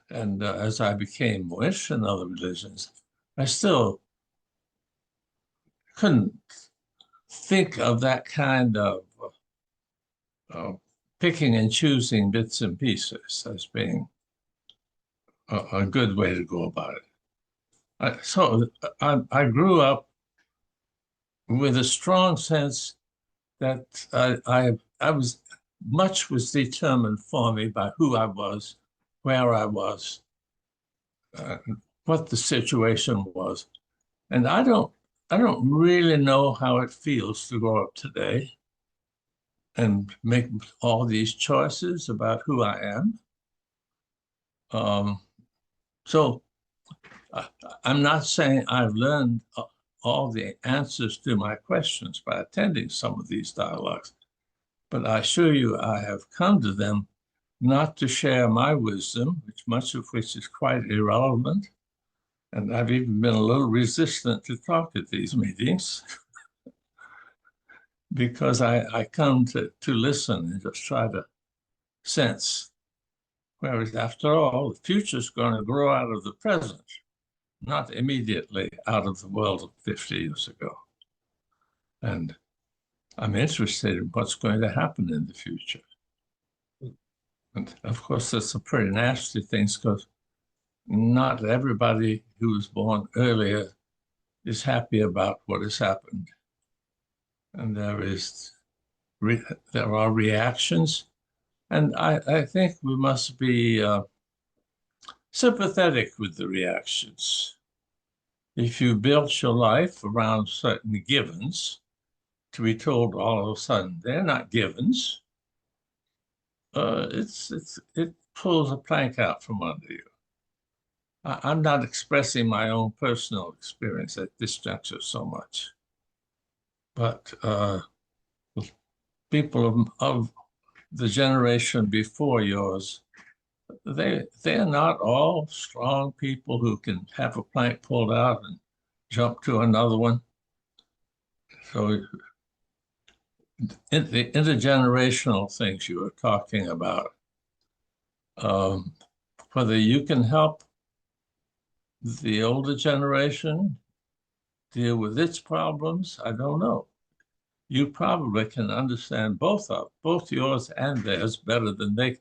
And as I became more interested in other religions, I still couldn't think of that kind of picking and choosing bits and pieces as being a good way to go about it. So I grew up with a strong sense that I was much was determined for me by who I was, where I was, what the situation was. And I don't really know how it feels to grow up today and make all these choices about who I am. So I'm not saying I've learned all the answers to my questions by attending some of these dialogues, but I assure you I have come to them not to share my wisdom, much of which is quite irrelevant. And I've even been a little resistant to talk at these meetings because I come to listen and just try to sense. Whereas after all, the future is going to grow out of the present, not immediately out of the world of 50 years ago. And I'm interested in what's going to happen in the future. And of course, there's some pretty nasty things because not everybody who was born earlier is happy about what has happened. And there are reactions. And I think we must be sympathetic with the reactions. If you built your life around certain givens, to be told all of a sudden they're not givens, it pulls a plank out from under you. I'm not expressing my own personal experience at this juncture so much, but people of the generation before yours, they're not all strong people who can have a plank pulled out and jump to another one. So in the intergenerational things you were talking about, whether you can help the older generation deal with its problems, I don't know. You probably can understand both yours and theirs better than they,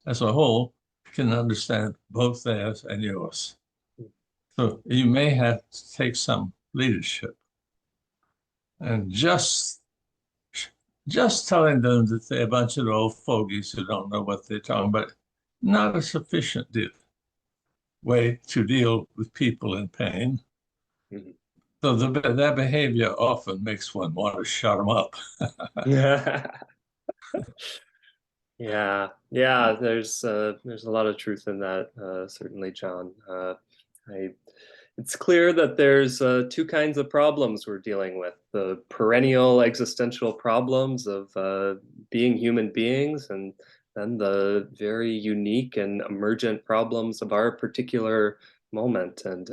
as a whole, can understand both theirs and yours. So you may have to take some leadership. And just telling them that they're a bunch of old fogies who don't know what they're talking about, not a sufficient way to deal with people in pain. Mm-hmm. So their behavior often makes one want to shut them up. Yeah, there's a lot of truth in that, certainly, John. It's clear that there's two kinds of problems we're dealing with: the perennial existential problems of being human beings, and then the very unique and emergent problems of our particular moment. And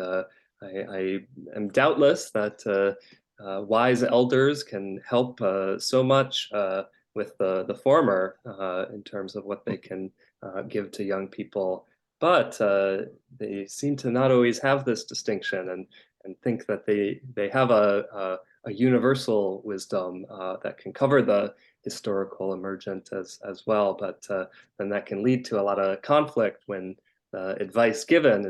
I am doubtless that wise elders can help so much with the former in terms of what they can give to young people. But they seem to not always have this distinction and think that they have a universal wisdom that can cover the historical emergent as well. But then that can lead to a lot of conflict when the advice given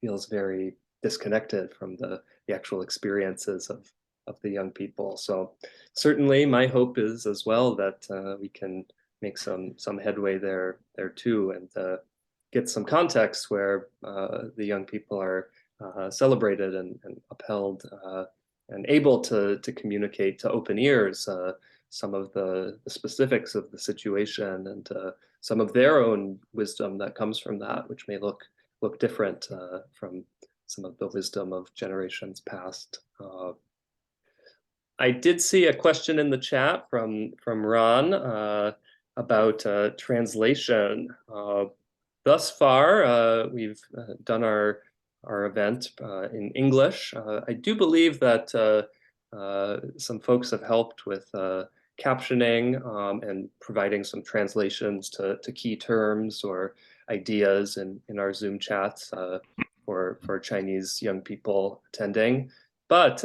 feels very disconnected from the actual experiences of the young people. So certainly my hope is as well that we can make some headway there too, and get some context where the young people are celebrated and upheld and able to communicate to open ears some of the specifics of the situation and some of their own wisdom that comes from that, which may look different from some of the wisdom of generations past. I did see a question in the chat from Ron about translation. Thus far, we've done our event in English. I do believe that some folks have helped with captioning and providing some translations to key terms or ideas in our Zoom chats for Chinese young people attending. But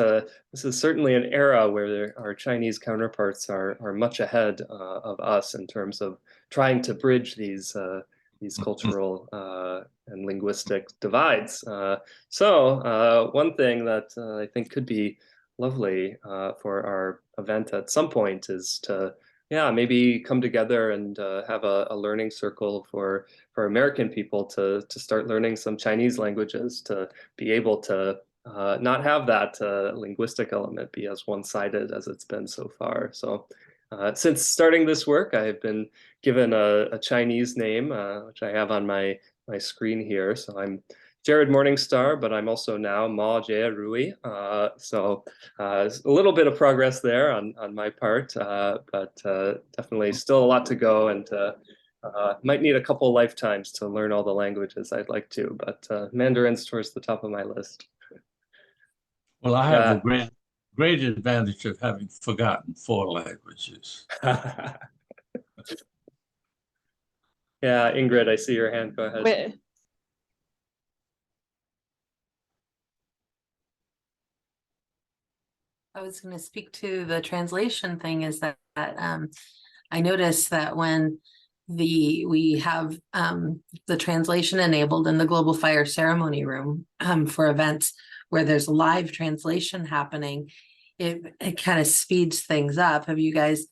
this is certainly an era where our Chinese counterparts are much ahead of us in terms of trying to bridge these cultural and linguistic divides. So one thing that I think could be lovely for our event at some point is to yeah, maybe come together and have a learning circle for American people to start learning some Chinese languages, to be able to not have that linguistic element be as one-sided as it's been so far. So since starting this work, I have been given a Chinese name, which I have on my screen here. So I'm Jared Morningstar, but I'm also now Ma Jie Rui. So a little bit of progress there on my part, but definitely still a lot to go, and might need a couple lifetimes to learn all the languages I'd like to, but Mandarin's towards the top of my list. Well, I have the great advantage of having forgotten 4 languages. Yeah, Ingrid, I see your hand. Go ahead. I was going to speak to the translation thing, is that I noticed that when we have the translation enabled in the Global Fire Ceremony Room for events where there's live translation happening, it kind of speeds things up. Have you guys,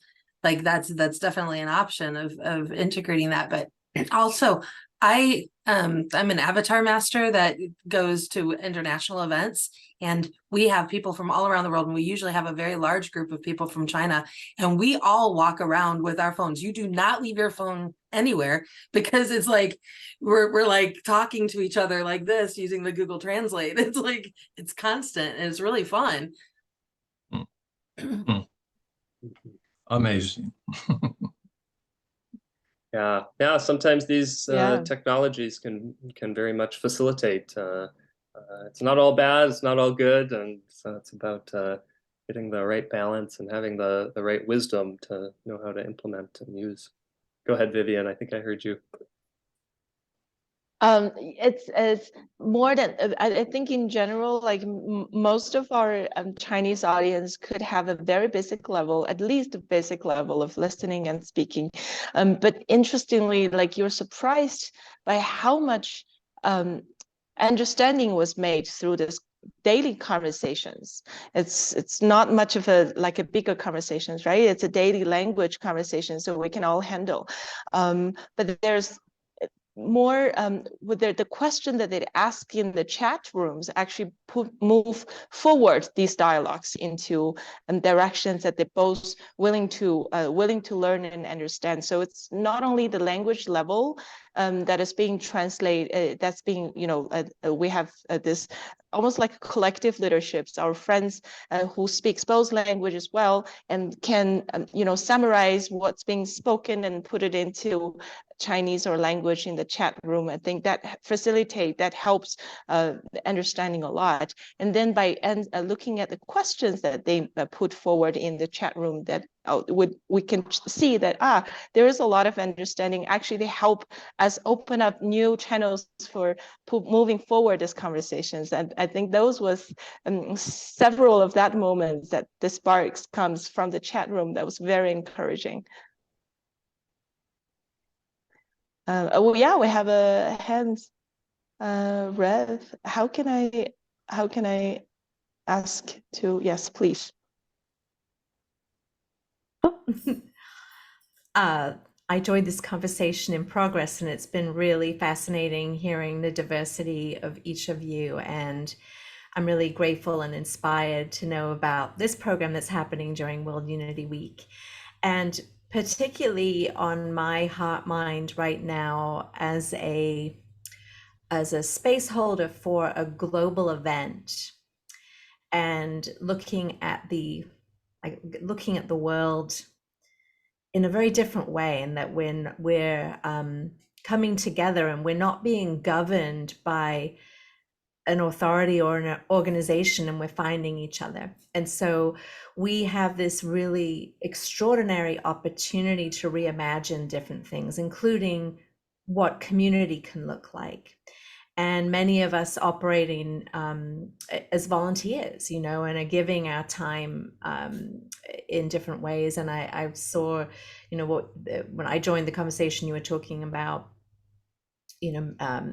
like, that's definitely an option of integrating that. But also, I'm an avatar master that goes to international events, and we have people from all around the world, and we usually have a very large group of people from China, and we all walk around with our phones. You do not leave your phone anywhere, because it's like we're like talking to each other like this using the Google Translate. It's like it's constant, and it's really fun. Amazing. Yeah. Sometimes these technologies can very much facilitate. It's not all bad, it's not all good, and so it's about getting the right balance and having the right wisdom to know how to implement and use. Go ahead, Vivian. I think I heard you. It's more than, I think in general, like most of our Chinese audience could have a very basic level, at least a basic level of listening and speaking. But interestingly, like, you're surprised by how much understanding was made through this daily conversations. It's not much of a bigger conversations, right? It's a daily language conversation, so we can all handle. But there's more with the question that they ask in the chat rooms actually move forward these dialogues into directions that they're both willing to learn and understand. So it's not only the language level that is being translated, that's being, we have this almost like collective leaderships, our friends who speak both languages well and can summarize what's being spoken and put it into Chinese or language in the chat room. I think that that helps understanding a lot. And then by looking at the questions that they put forward in the chat room, that we can see that there is a lot of understanding. Actually, they help us open up new channels for moving forward these conversations. And I think those was several of that moments that the sparks comes from the chat room that was very encouraging. We have a hand. Rev, how can I ask to? Yes, please. I joined this conversation in progress, and it's been really fascinating hearing the diversity of each of you. And I'm really grateful and inspired to know about this program that's happening during World Unity Week. And particularly on my heart mind right now as a space holder for a global event, and looking at the world in a very different way, and that when we're coming together and we're not being governed by an authority or an organization, and we're finding each other. And so we have this really extraordinary opportunity to reimagine different things, including what community can look like. And many of us operating as volunteers, and are giving our time in different ways. And I saw, when I joined the conversation, you were talking about,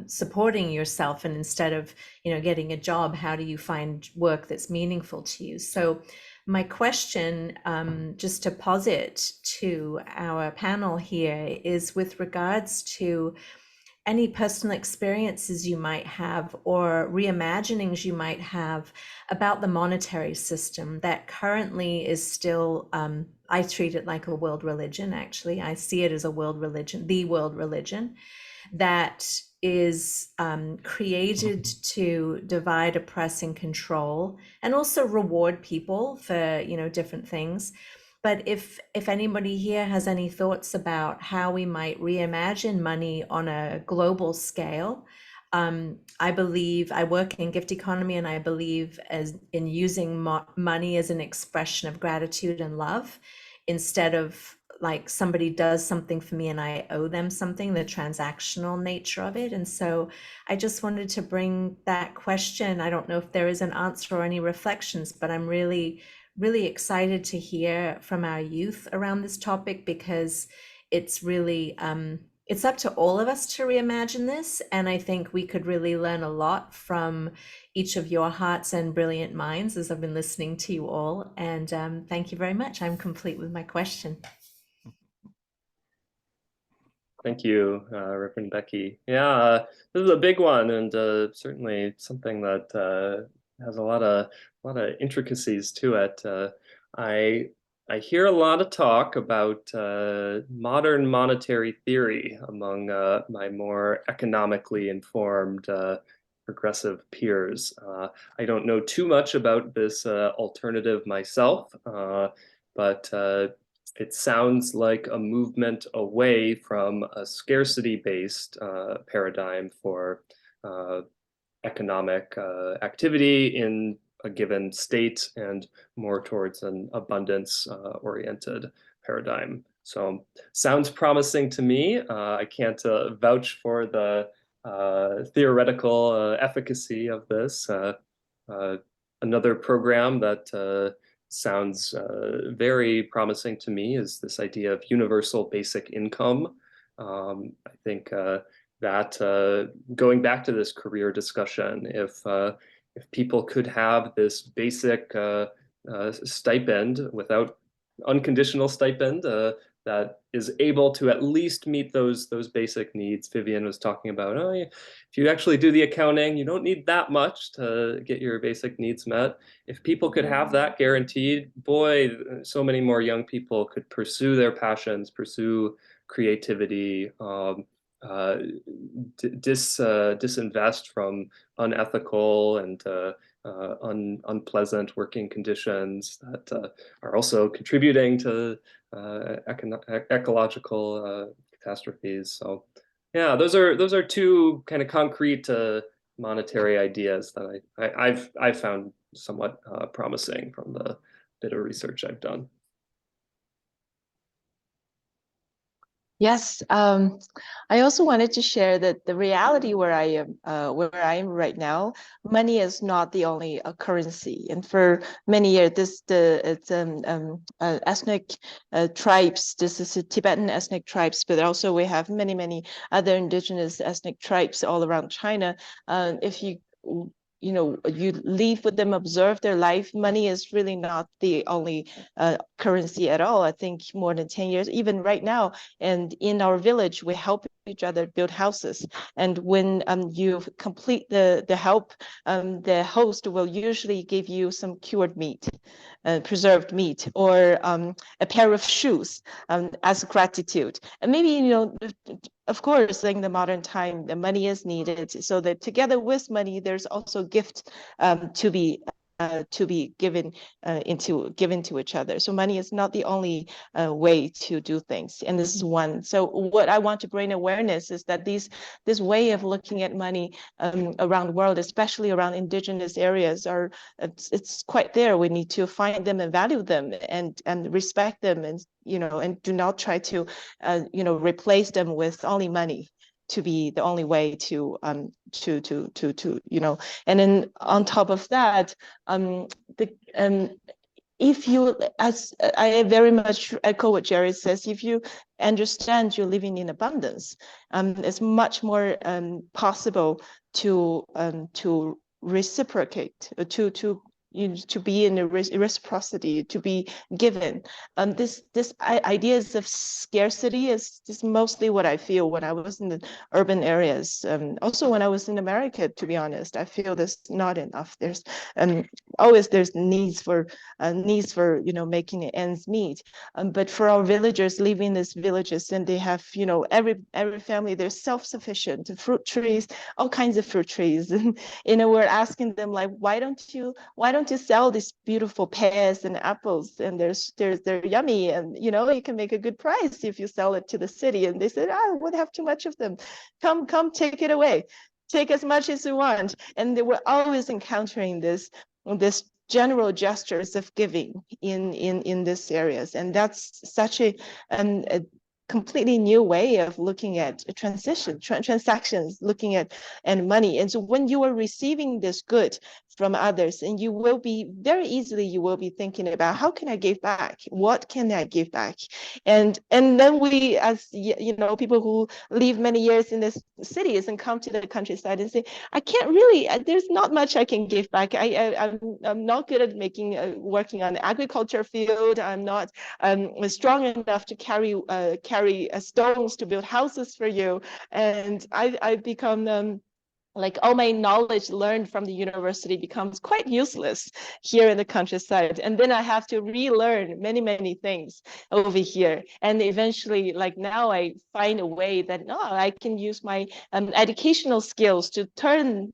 supporting yourself, and instead of, getting a job, how do you find work that's meaningful to you? So my question, just to posit to our panel here, is with regards to any personal experiences you might have or reimaginings you might have about the monetary system that currently is still, I treat it like a world religion, actually. I see it as a world religion, the world religion, that is created to divide, oppress, and control, and also reward people for, you know, different things. But if anybody here has any thoughts about how we might reimagine money on a global scale, I believe I work in gift economy, and I believe in using money as an expression of gratitude and love, instead of like somebody does something for me and I owe them something, the transactional nature of it. And so I just wanted to bring that question. I don't know if there is an answer or any reflections, but I'm really excited to hear from our youth around this topic, because it's really, it's up to all of us to reimagine this. And I think we could really learn a lot from each of your hearts and brilliant minds as I've been listening to you all. And thank you very much. I'm complete with my question. Thank you, Reverend Becky. Yeah, this is a big one, and certainly something that has a lot of intricacies to it. I hear a lot of talk about modern monetary theory among my more economically informed progressive peers. I don't know too much about this alternative myself, but it sounds like a movement away from a scarcity-based paradigm for economic activity in a given state, and more towards an abundance-oriented paradigm. So sounds promising to me. I can't vouch for the theoretical efficacy of this. Another program that sounds very promising to me is this idea of universal basic income. I think that going back to this career discussion, if people could have this basic stipend without unconditional stipend that is able to at least meet those basic needs. Vivian was talking about, oh, if you actually do the accounting, you don't need that much to get your basic needs met. If people could have that guaranteed, boy, so many more young people could pursue their passions, pursue creativity, disinvest from unethical and unpleasant working conditions that are also contributing to ecological catastrophes. So yeah, those are two kind of concrete monetary ideas that I've found somewhat promising from the bit of research I've done. Yes, I also wanted to share that the reality where I am right now, money is not the only currency, and for many years, it's ethnic tribes. This is Tibetan ethnic tribes, but also we have many other indigenous ethnic tribes all around China. If you live with them, observe their life, money is really not the only currency at all. I think more than 10 years, even right now, and in our village, we help each other build houses. And when you complete the help, the host will usually give you some cured meat, preserved meat, or a pair of shoes as gratitude. And maybe, of course, in the modern time, the money is needed, so that together with money, there's also gift to be given to each other. So money is not the only way to do things, and this is one. So what I want to bring awareness is that this way of looking at money around the world, especially around indigenous areas, it's quite there. We need to find them and value them and respect them, and and do not try to replace them with only money to be the only way to and then on top of that, if you, as I very much echo what Jerry says, if you understand you're living in abundance, it's much more possible to reciprocate, to to be in a reciprocity, to be given. This ideas of scarcity is mostly what I feel when I was in the urban areas. Also when I was in America, to be honest, I feel there's not enough. There's always there's needs for making ends meet. But for our villagers living in these villages, and they have every family, they're self-sufficient, fruit trees, all kinds of fruit trees, and we're asking them, like, why don't you sell these beautiful pears and apples, and they're yummy, and you can make a good price if you sell it to the city. And they said, I would have too much of them. Come take it away, take as much as you want. And they were always encountering this general gestures of giving in these areas. And that's such a completely new way of looking at transactions, looking at money. And so when you are receiving this good from others, and you will be very easily thinking about, how can I give back? What can I give back? And then we, as people who live many years in the cities and come to the countryside and say, I can't really, there's not much I can give back. I'm not good at working on the agriculture field. I'm not strong enough to carry stones to build houses for you. And I've become like, all my knowledge learned from the university becomes quite useless here in the countryside. And then I have to relearn many things over here. And eventually, like now, I find a way that I can use my educational skills to turn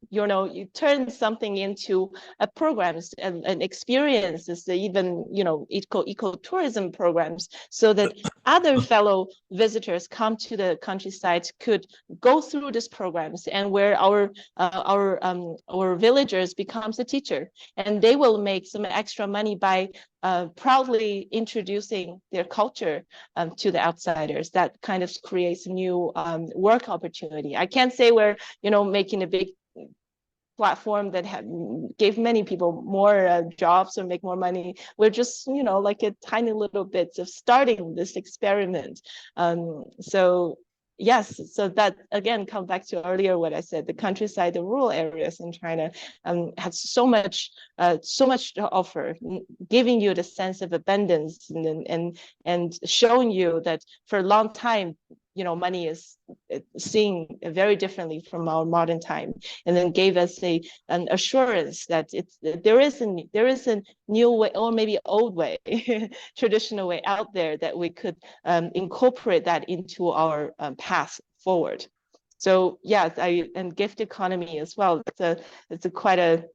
something into programs and experiences, even ecotourism programs, so that other fellow visitors come to the countryside could go through these programs, and where our villagers becomes a teacher, and they will make some extra money by proudly introducing their culture to the outsiders. That kind of creates a new work opportunity. I can't say we're making a big platform that gave many people more jobs or make more money. We're just like a tiny little bits of starting this experiment. So yes, so that again come back to earlier what I said, the countryside, the rural areas in China have so much to offer, giving you the sense of abundance, and showing you that for a long time money is seen very differently from our modern time, and then gave us an assurance that there is a new way, or maybe old way, traditional way out there, that we could incorporate that into our path forward. So yes, and gift economy as well. It's a quite a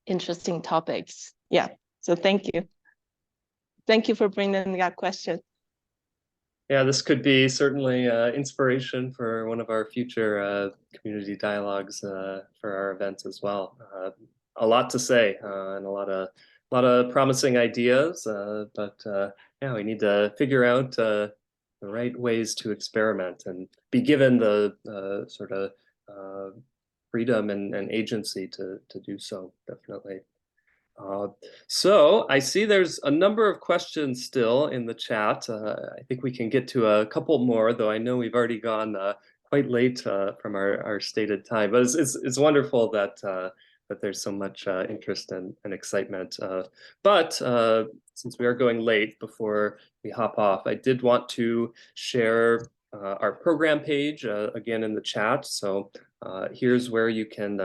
interesting topics. Yeah. So thank you for bringing that question. Yeah, this could be certainly inspiration for one of our future community dialogues for our events as well. A lot to say and a lot of promising ideas, but yeah, we need to figure out the right ways to experiment and be given the sort of freedom and agency to do so, definitely. So I see there's a number of questions still in the chat. I think we can get to a couple more, though I know we've already gone quite late from our stated time. But it's wonderful that that there's so much interest and excitement. But since we are going late before we hop off, I did want to share our program page again in the chat. So here's where you can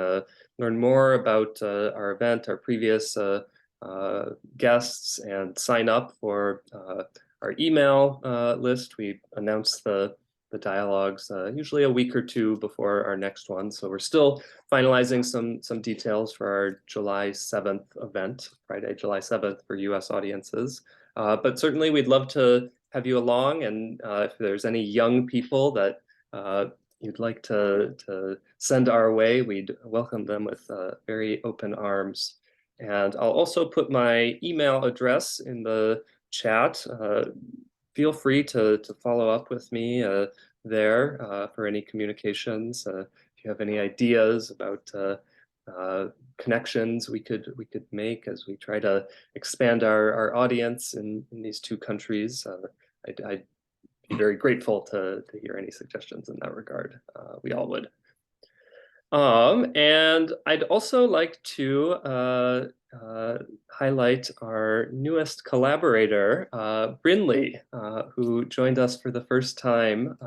learn more about our event, our previous guests, and sign up for our email list. We announce the dialogues usually a week or two before our next one. So we're still finalizing some details for our July 7th event, Friday, July 7th for US audiences. But certainly we'd love to have you along, and if there's any young people that you'd like to send our way, we'd welcome them with very open arms. And I'll also put my email address in the chat. Feel free to follow up with me there for any communications. If you have any ideas about connections we could make as we try to expand our audience in these two countries, I'd be very grateful to hear any suggestions in that regard. We all would. And I'd also like to highlight our newest collaborator, Brinley, who joined us for the first time,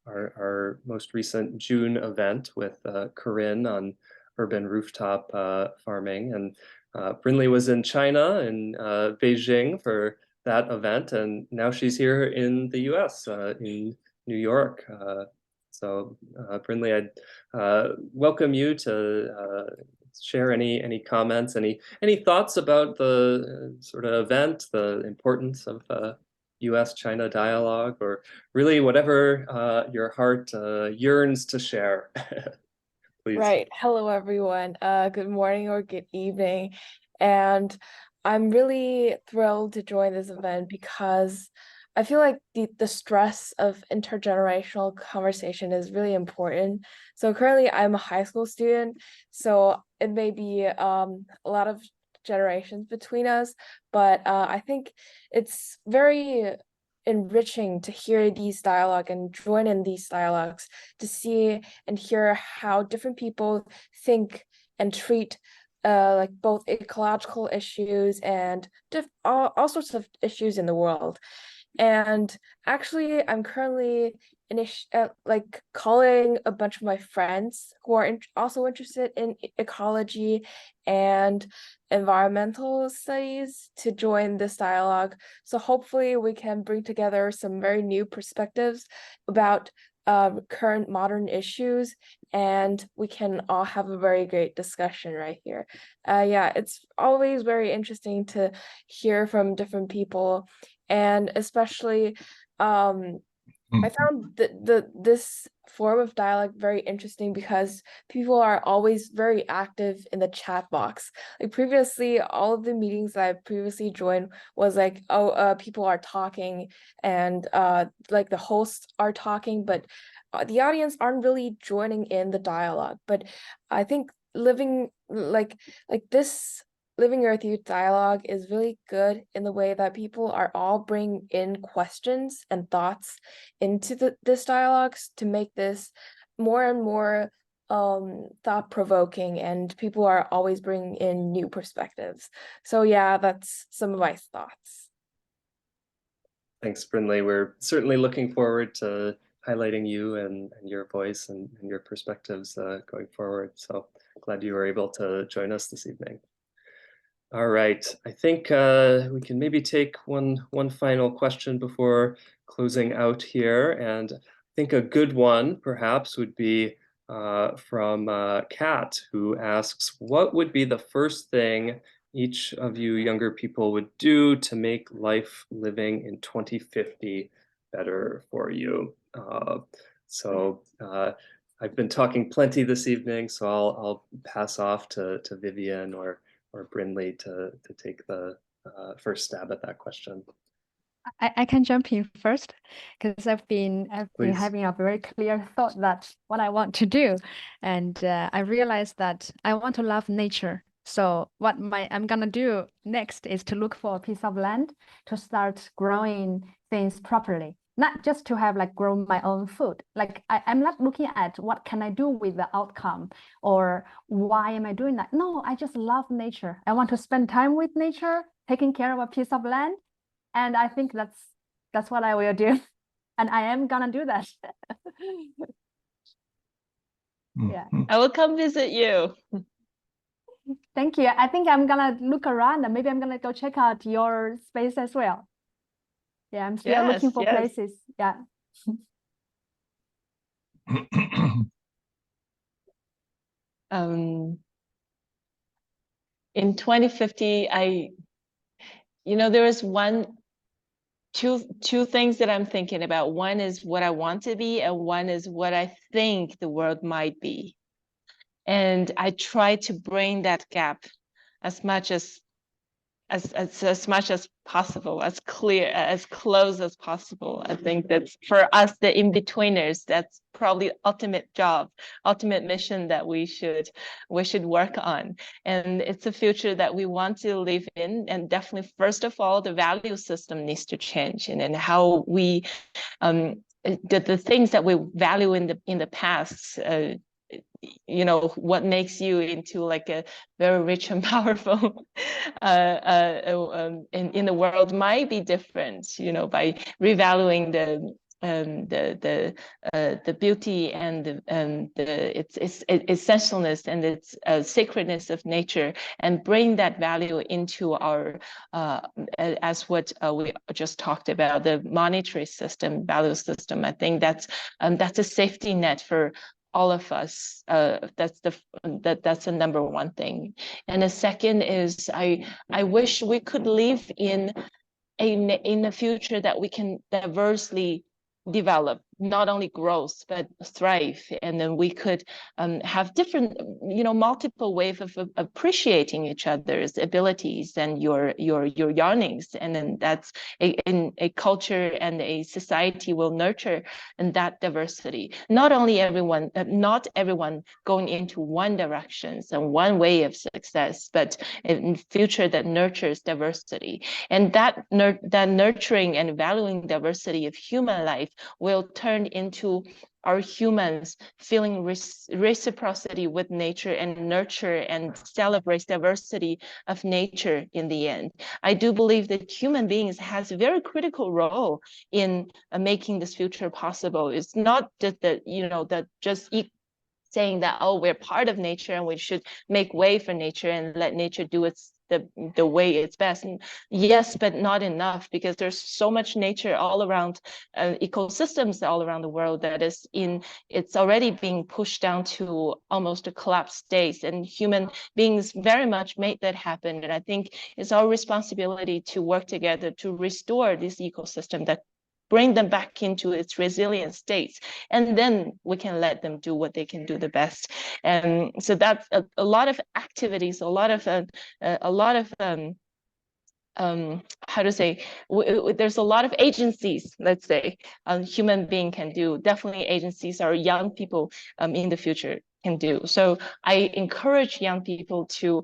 our most recent June event with Corinne on urban rooftop farming. And Brinley was in China, in Beijing for that event, and now she's here in the US, in New York. So Brinley, I'd welcome you to share any comments, any thoughts about the sort of event, the importance of U.S.-China dialogue, or really whatever your heart yearns to share. Please. Right. Hello, everyone. Good morning or good evening. And I'm really thrilled to join this event because I feel like the stress of intergenerational conversation is really important. So currently I'm a high school student, so it may be a lot of generations between us, but I think it's very enriching to hear these dialogue and join in these dialogues to see and hear how different people think and treat like both ecological issues and all sorts of issues in the world. And actually, I'm currently like calling a bunch of my friends who are also interested in ecology and environmental studies to join this dialogue. So hopefully we can bring together some very new perspectives about current modern issues, and we can all have a very great discussion right here. Yeah, it's always very interesting to hear from different people, and especially I found this form of dialogue very interesting because people are always very active in the chat box. Like previously, all of the meetings that I previously joined was like, people are talking and like the hosts are talking, but the audience aren't really joining in the dialogue. But I think living like this Living Earth Youth dialogue is really good in the way that people are all bringing in questions and thoughts into this dialogues to make this more and more thought-provoking, and people are always bringing in new perspectives. So yeah, that's some of my thoughts. Thanks, Brinley. We're certainly looking forward to highlighting you and your voice and your perspectives going forward. So glad you were able to join us this evening. All right, I think we can maybe take one final question before closing out here. And I think a good one perhaps would be from Kat, who asks, what would be the first thing each of you younger people would do to make life living in 2050 better for you? So I've been talking plenty this evening, so I'll pass off to Vivian or Brinley to take the first stab at that question. I can jump in first because I've been having a very clear thought that what I want to do, and I realized that I want to love nature. So what I'm gonna do next is to look for a piece of land to start growing things properly. Not just to have like grow my own food. Like I'm not looking at what can I do with the outcome or why am I doing that. No, I just love nature. I want to spend time with nature, taking care of a piece of land. And I think that's what I will do. And I am gonna do that. Yeah. I will come visit you. Thank you. I think I'm gonna look around and maybe I'm gonna go check out your space as well. Yeah, I'm still looking for places. Yeah. In 2050, there is two things that I'm thinking about. One is what I want to be, and one is what I think the world might be. And I try to bring that gap as much as possible, as close as possible. I think that's for us, the in-betweeners, that's probably ultimate mission that we should work on. And it's a future that we want to live in. And definitely, first of all, the value system needs to change, and then how we the things that we value in the past what makes you into like a very rich and powerful in the world might be different, by revaluing the beauty and its essentialness and its sacredness of nature, and bring that value into our as what we just talked about, the monetary system, value system. I think that's a safety net for all of us. That's the number one thing. And the second is I wish we could live in a future that we can diversely develop, not only growth but thrive, and then we could have different, multiple ways of appreciating each other's abilities and your yearnings, and then that's a culture and a society will nurture and that diversity. Not everyone going into one direction and one way of success, but in future that nurtures diversity, and that nurturing and valuing diversity of human life will turn into our humans feeling reciprocity with nature and nurture and celebrate diversity of nature in the end. I do believe that human beings has a very critical role in making this future possible. It's not just saying that, oh, we're part of nature and we should make way for nature and let nature do the way it's best. And yes, but not enough, because there's so much nature all around, ecosystems all around the world that it's already being pushed down to almost a collapsed state, and human beings very much made that happen. And I think it's our responsibility to work together to restore this ecosystem, that bring them back into its resilient states, and then we can let them do what they can do the best. And so that's a lot of activities, a lot of how to say, there's a lot of agencies, let's say, human being can do. Definitely agencies our young people in the future can do. So I encourage young people to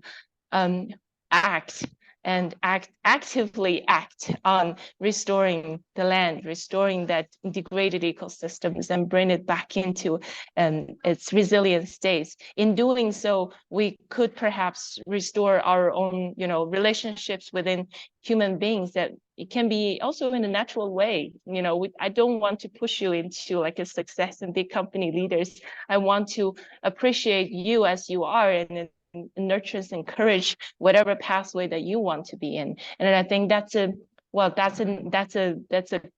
actively act on restoring the land, restoring that degraded ecosystems, and bring it back into its resilient states. In doing so, we could perhaps restore our own, relationships within human beings, that it can be also in a natural way. I don't want to push you into like a success and big company leaders. I want to appreciate you as you are, and nurtures, encourage whatever pathway that you want to be in. And I think that's a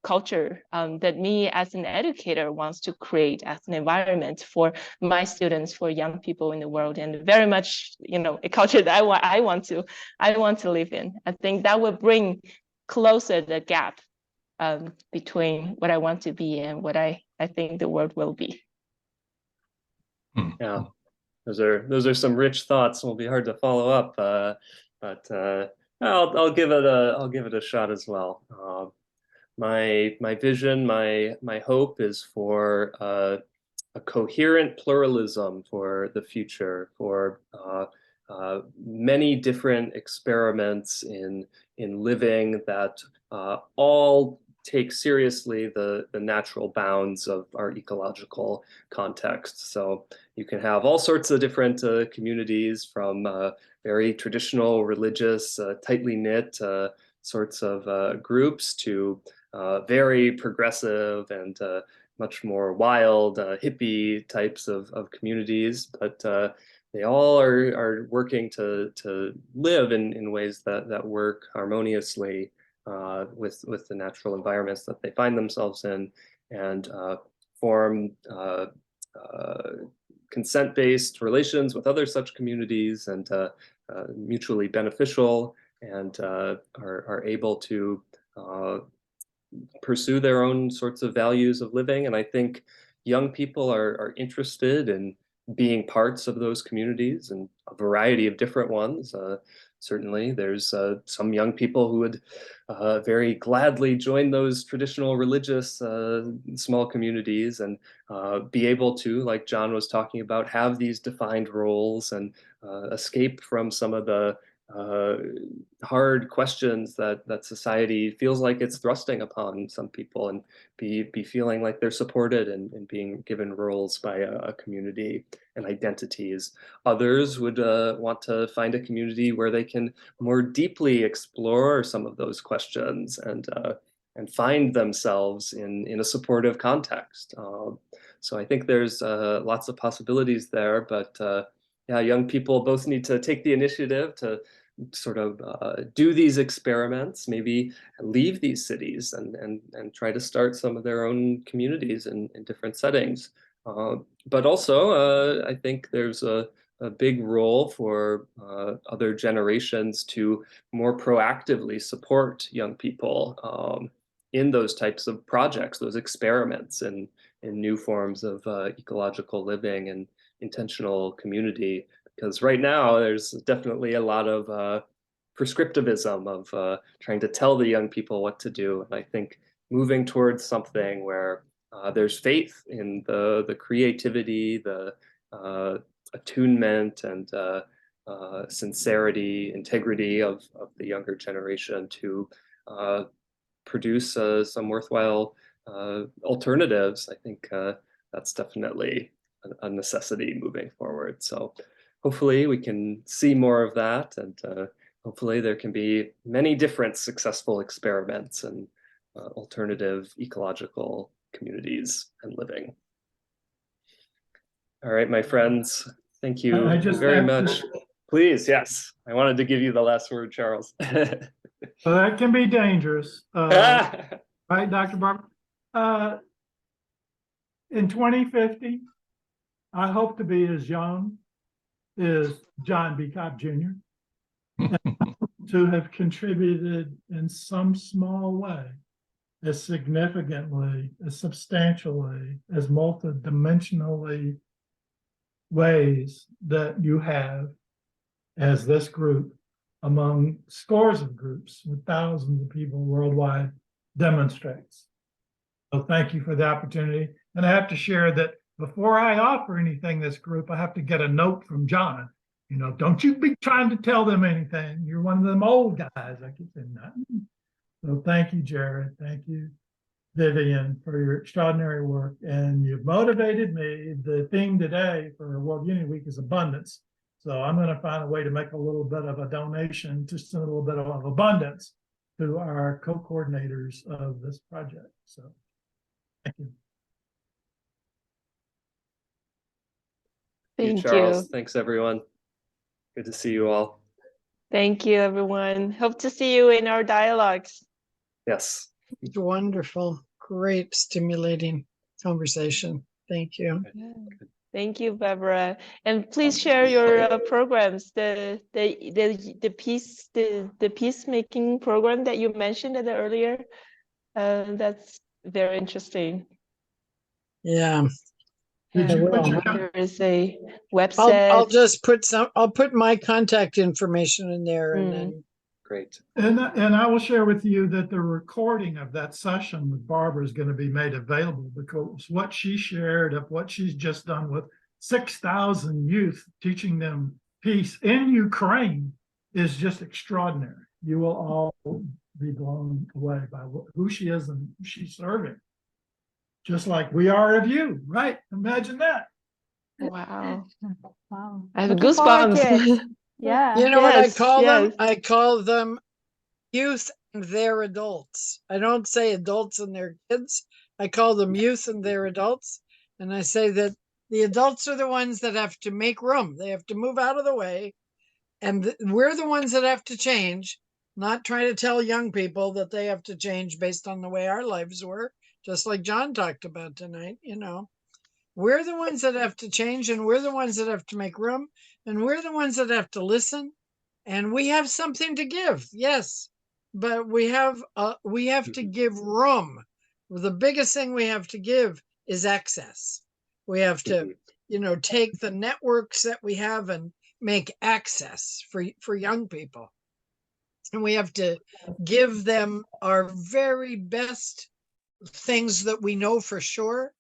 culture that me as an educator wants to create as an environment for my students, for young people in the world, and very much, a culture that I want to live in. I think that will bring closer the gap between what I want to be and what I think the world will be. Yeah. Those are some rich thoughts. Will be hard to follow up, but I'll give it a shot as well. My vision, my hope is for a coherent pluralism for the future, for many different experiments in living that all take seriously the natural bounds of our ecological context. So you can have all sorts of different communities, from very traditional, religious, tightly knit sorts of groups to very progressive and much more wild, hippie types of communities. But they all are working to live in ways that work harmoniously with the natural environments that they find themselves in, and form consent-based relations with other such communities, and mutually beneficial, and are able to pursue their own sorts of values of living. And I think young people are interested in being parts of those communities, and a variety of different ones. Certainly, there's some young people who would very gladly join those traditional religious small communities, and be able to, like John was talking about, have these defined roles, and escape from some of the hard questions that society feels like it's thrusting upon some people, and be feeling like they're supported and being given roles by a community and identities. Others would want to find a community where they can more deeply explore some of those questions and find themselves in a supportive context. So I think there's lots of possibilities there, but yeah, young people both need to take the initiative to sort of do these experiments, maybe leave these cities and try to start some of their own communities in different settings. But also, I think there's a big role for other generations to more proactively support young people in those types of projects, those experiments, and in new forms of ecological living and intentional community. Because right now there's definitely a lot of prescriptivism of trying to tell the young people what to do. And I think moving towards something where there's faith in the creativity, the attunement, and sincerity, integrity of the younger generation to produce some worthwhile alternatives. I think that's definitely a necessity moving forward. So hopefully we can see more of that, and hopefully there can be many different successful experiments and alternative ecological communities and living. All right, my friends, thank you very much. Please, yes, I wanted to give you the last word, Charles. So that can be dangerous, right, Dr. Barber? In 2050, I hope to be as young as John B. Cobb Jr. to have contributed in some small way, as significantly, as substantially, as multidimensionally ways that you have as this group among scores of groups with thousands of people worldwide demonstrates. So thank you for the opportunity. And I have to share that before I offer anything this group, I have to get a note from John. You know, don't you be trying to tell them anything. You're one of them old guys. I keep saying that. So thank you, Jared. Thank you, Vivian, for your extraordinary work. And you've motivated me. The theme today for World Unity Week is abundance. So I'm going to find a way to make a little bit of a donation, just a little bit of abundance, to our co-coordinators of this project. So thank you. Thank you, Charles. Thanks, everyone. Good to see you all. Thank you, everyone. Hope to see you in our dialogues. Yes. Wonderful. Great, stimulating conversation. Thank you. Yeah. Thank you, Barbara. And please share your programs. The peacemaking program that you mentioned earlier. That's very interesting. Yeah. There is a website. I'll just put I'll put my contact information in there, and then. Great. And I will share with you that the recording of that session with Barbara is going to be made available, because what she shared of what she's just done with 6,000 youth, teaching them peace in Ukraine, is just extraordinary. You will all be blown away by who she is and who she's serving. Just like we are of you, right? Imagine that. Wow. Wow. I have goosebumps. Yeah. You know what I call them? Yes. I call them youth and their adults. I don't say adults and their kids. I call them youth and their adults. And I say that the adults are the ones that have to make room. They have to move out of the way. And we're the ones that have to change, not try to tell young people that they have to change based on the way our lives were, just like John talked about tonight. You know, we're the ones that have to change, and we're the ones that have to make room, and we're the ones that have to listen. And we have something to give, yes, but we have to give room. The biggest thing we have to give is access. We have to, you know, take the networks that we have and make access for young people. And we have to give them our very best things that we know for sure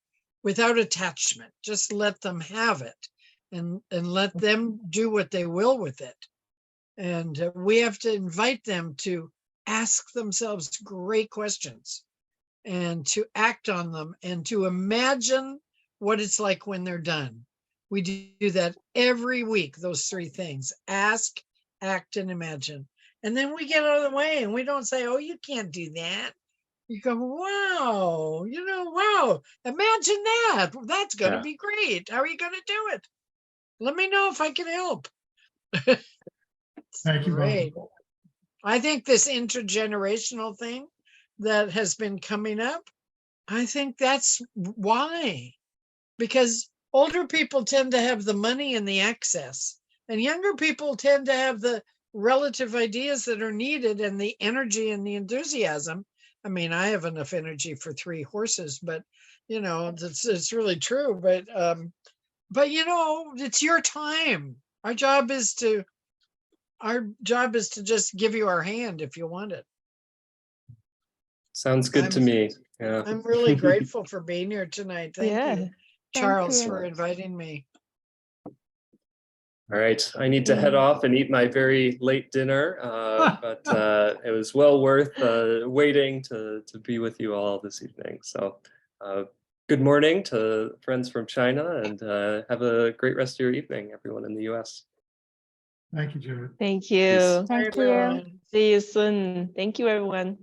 without attachment. Just let them have it and let them do what they will with it. And we have to invite them to ask themselves great questions and to act on them and to imagine what it's like when they're done. We do that every week, those three things: ask, act, and imagine. And then we get out of the way and we don't say, oh, you can't do that. You go, wow, wow, imagine that. That's going to be great. How are you going to do it? Let me know if I can help. Thank you, Great. Bob. I think this intergenerational thing that has been coming up, I think that's why. Because older people tend to have the money and the access, and younger people tend to have the relative ideas that are needed and the energy and the enthusiasm. I mean, I have enough energy for 3 horses, but it's really true. But it's your time. Our job is to just give you our hand if you want it. Sounds good to me. Yeah. I'm really grateful for being here tonight. Thank you, Charles, you. for inviting me. All right, I need to head off and eat my very late dinner, but it was well worth waiting to be with you all this evening. So good morning to friends from China, and have a great rest of your evening, everyone in the US. Thank you, Jared. Thank you. Peace. Thank Bye, you. everyone. See you soon. Thank you, everyone.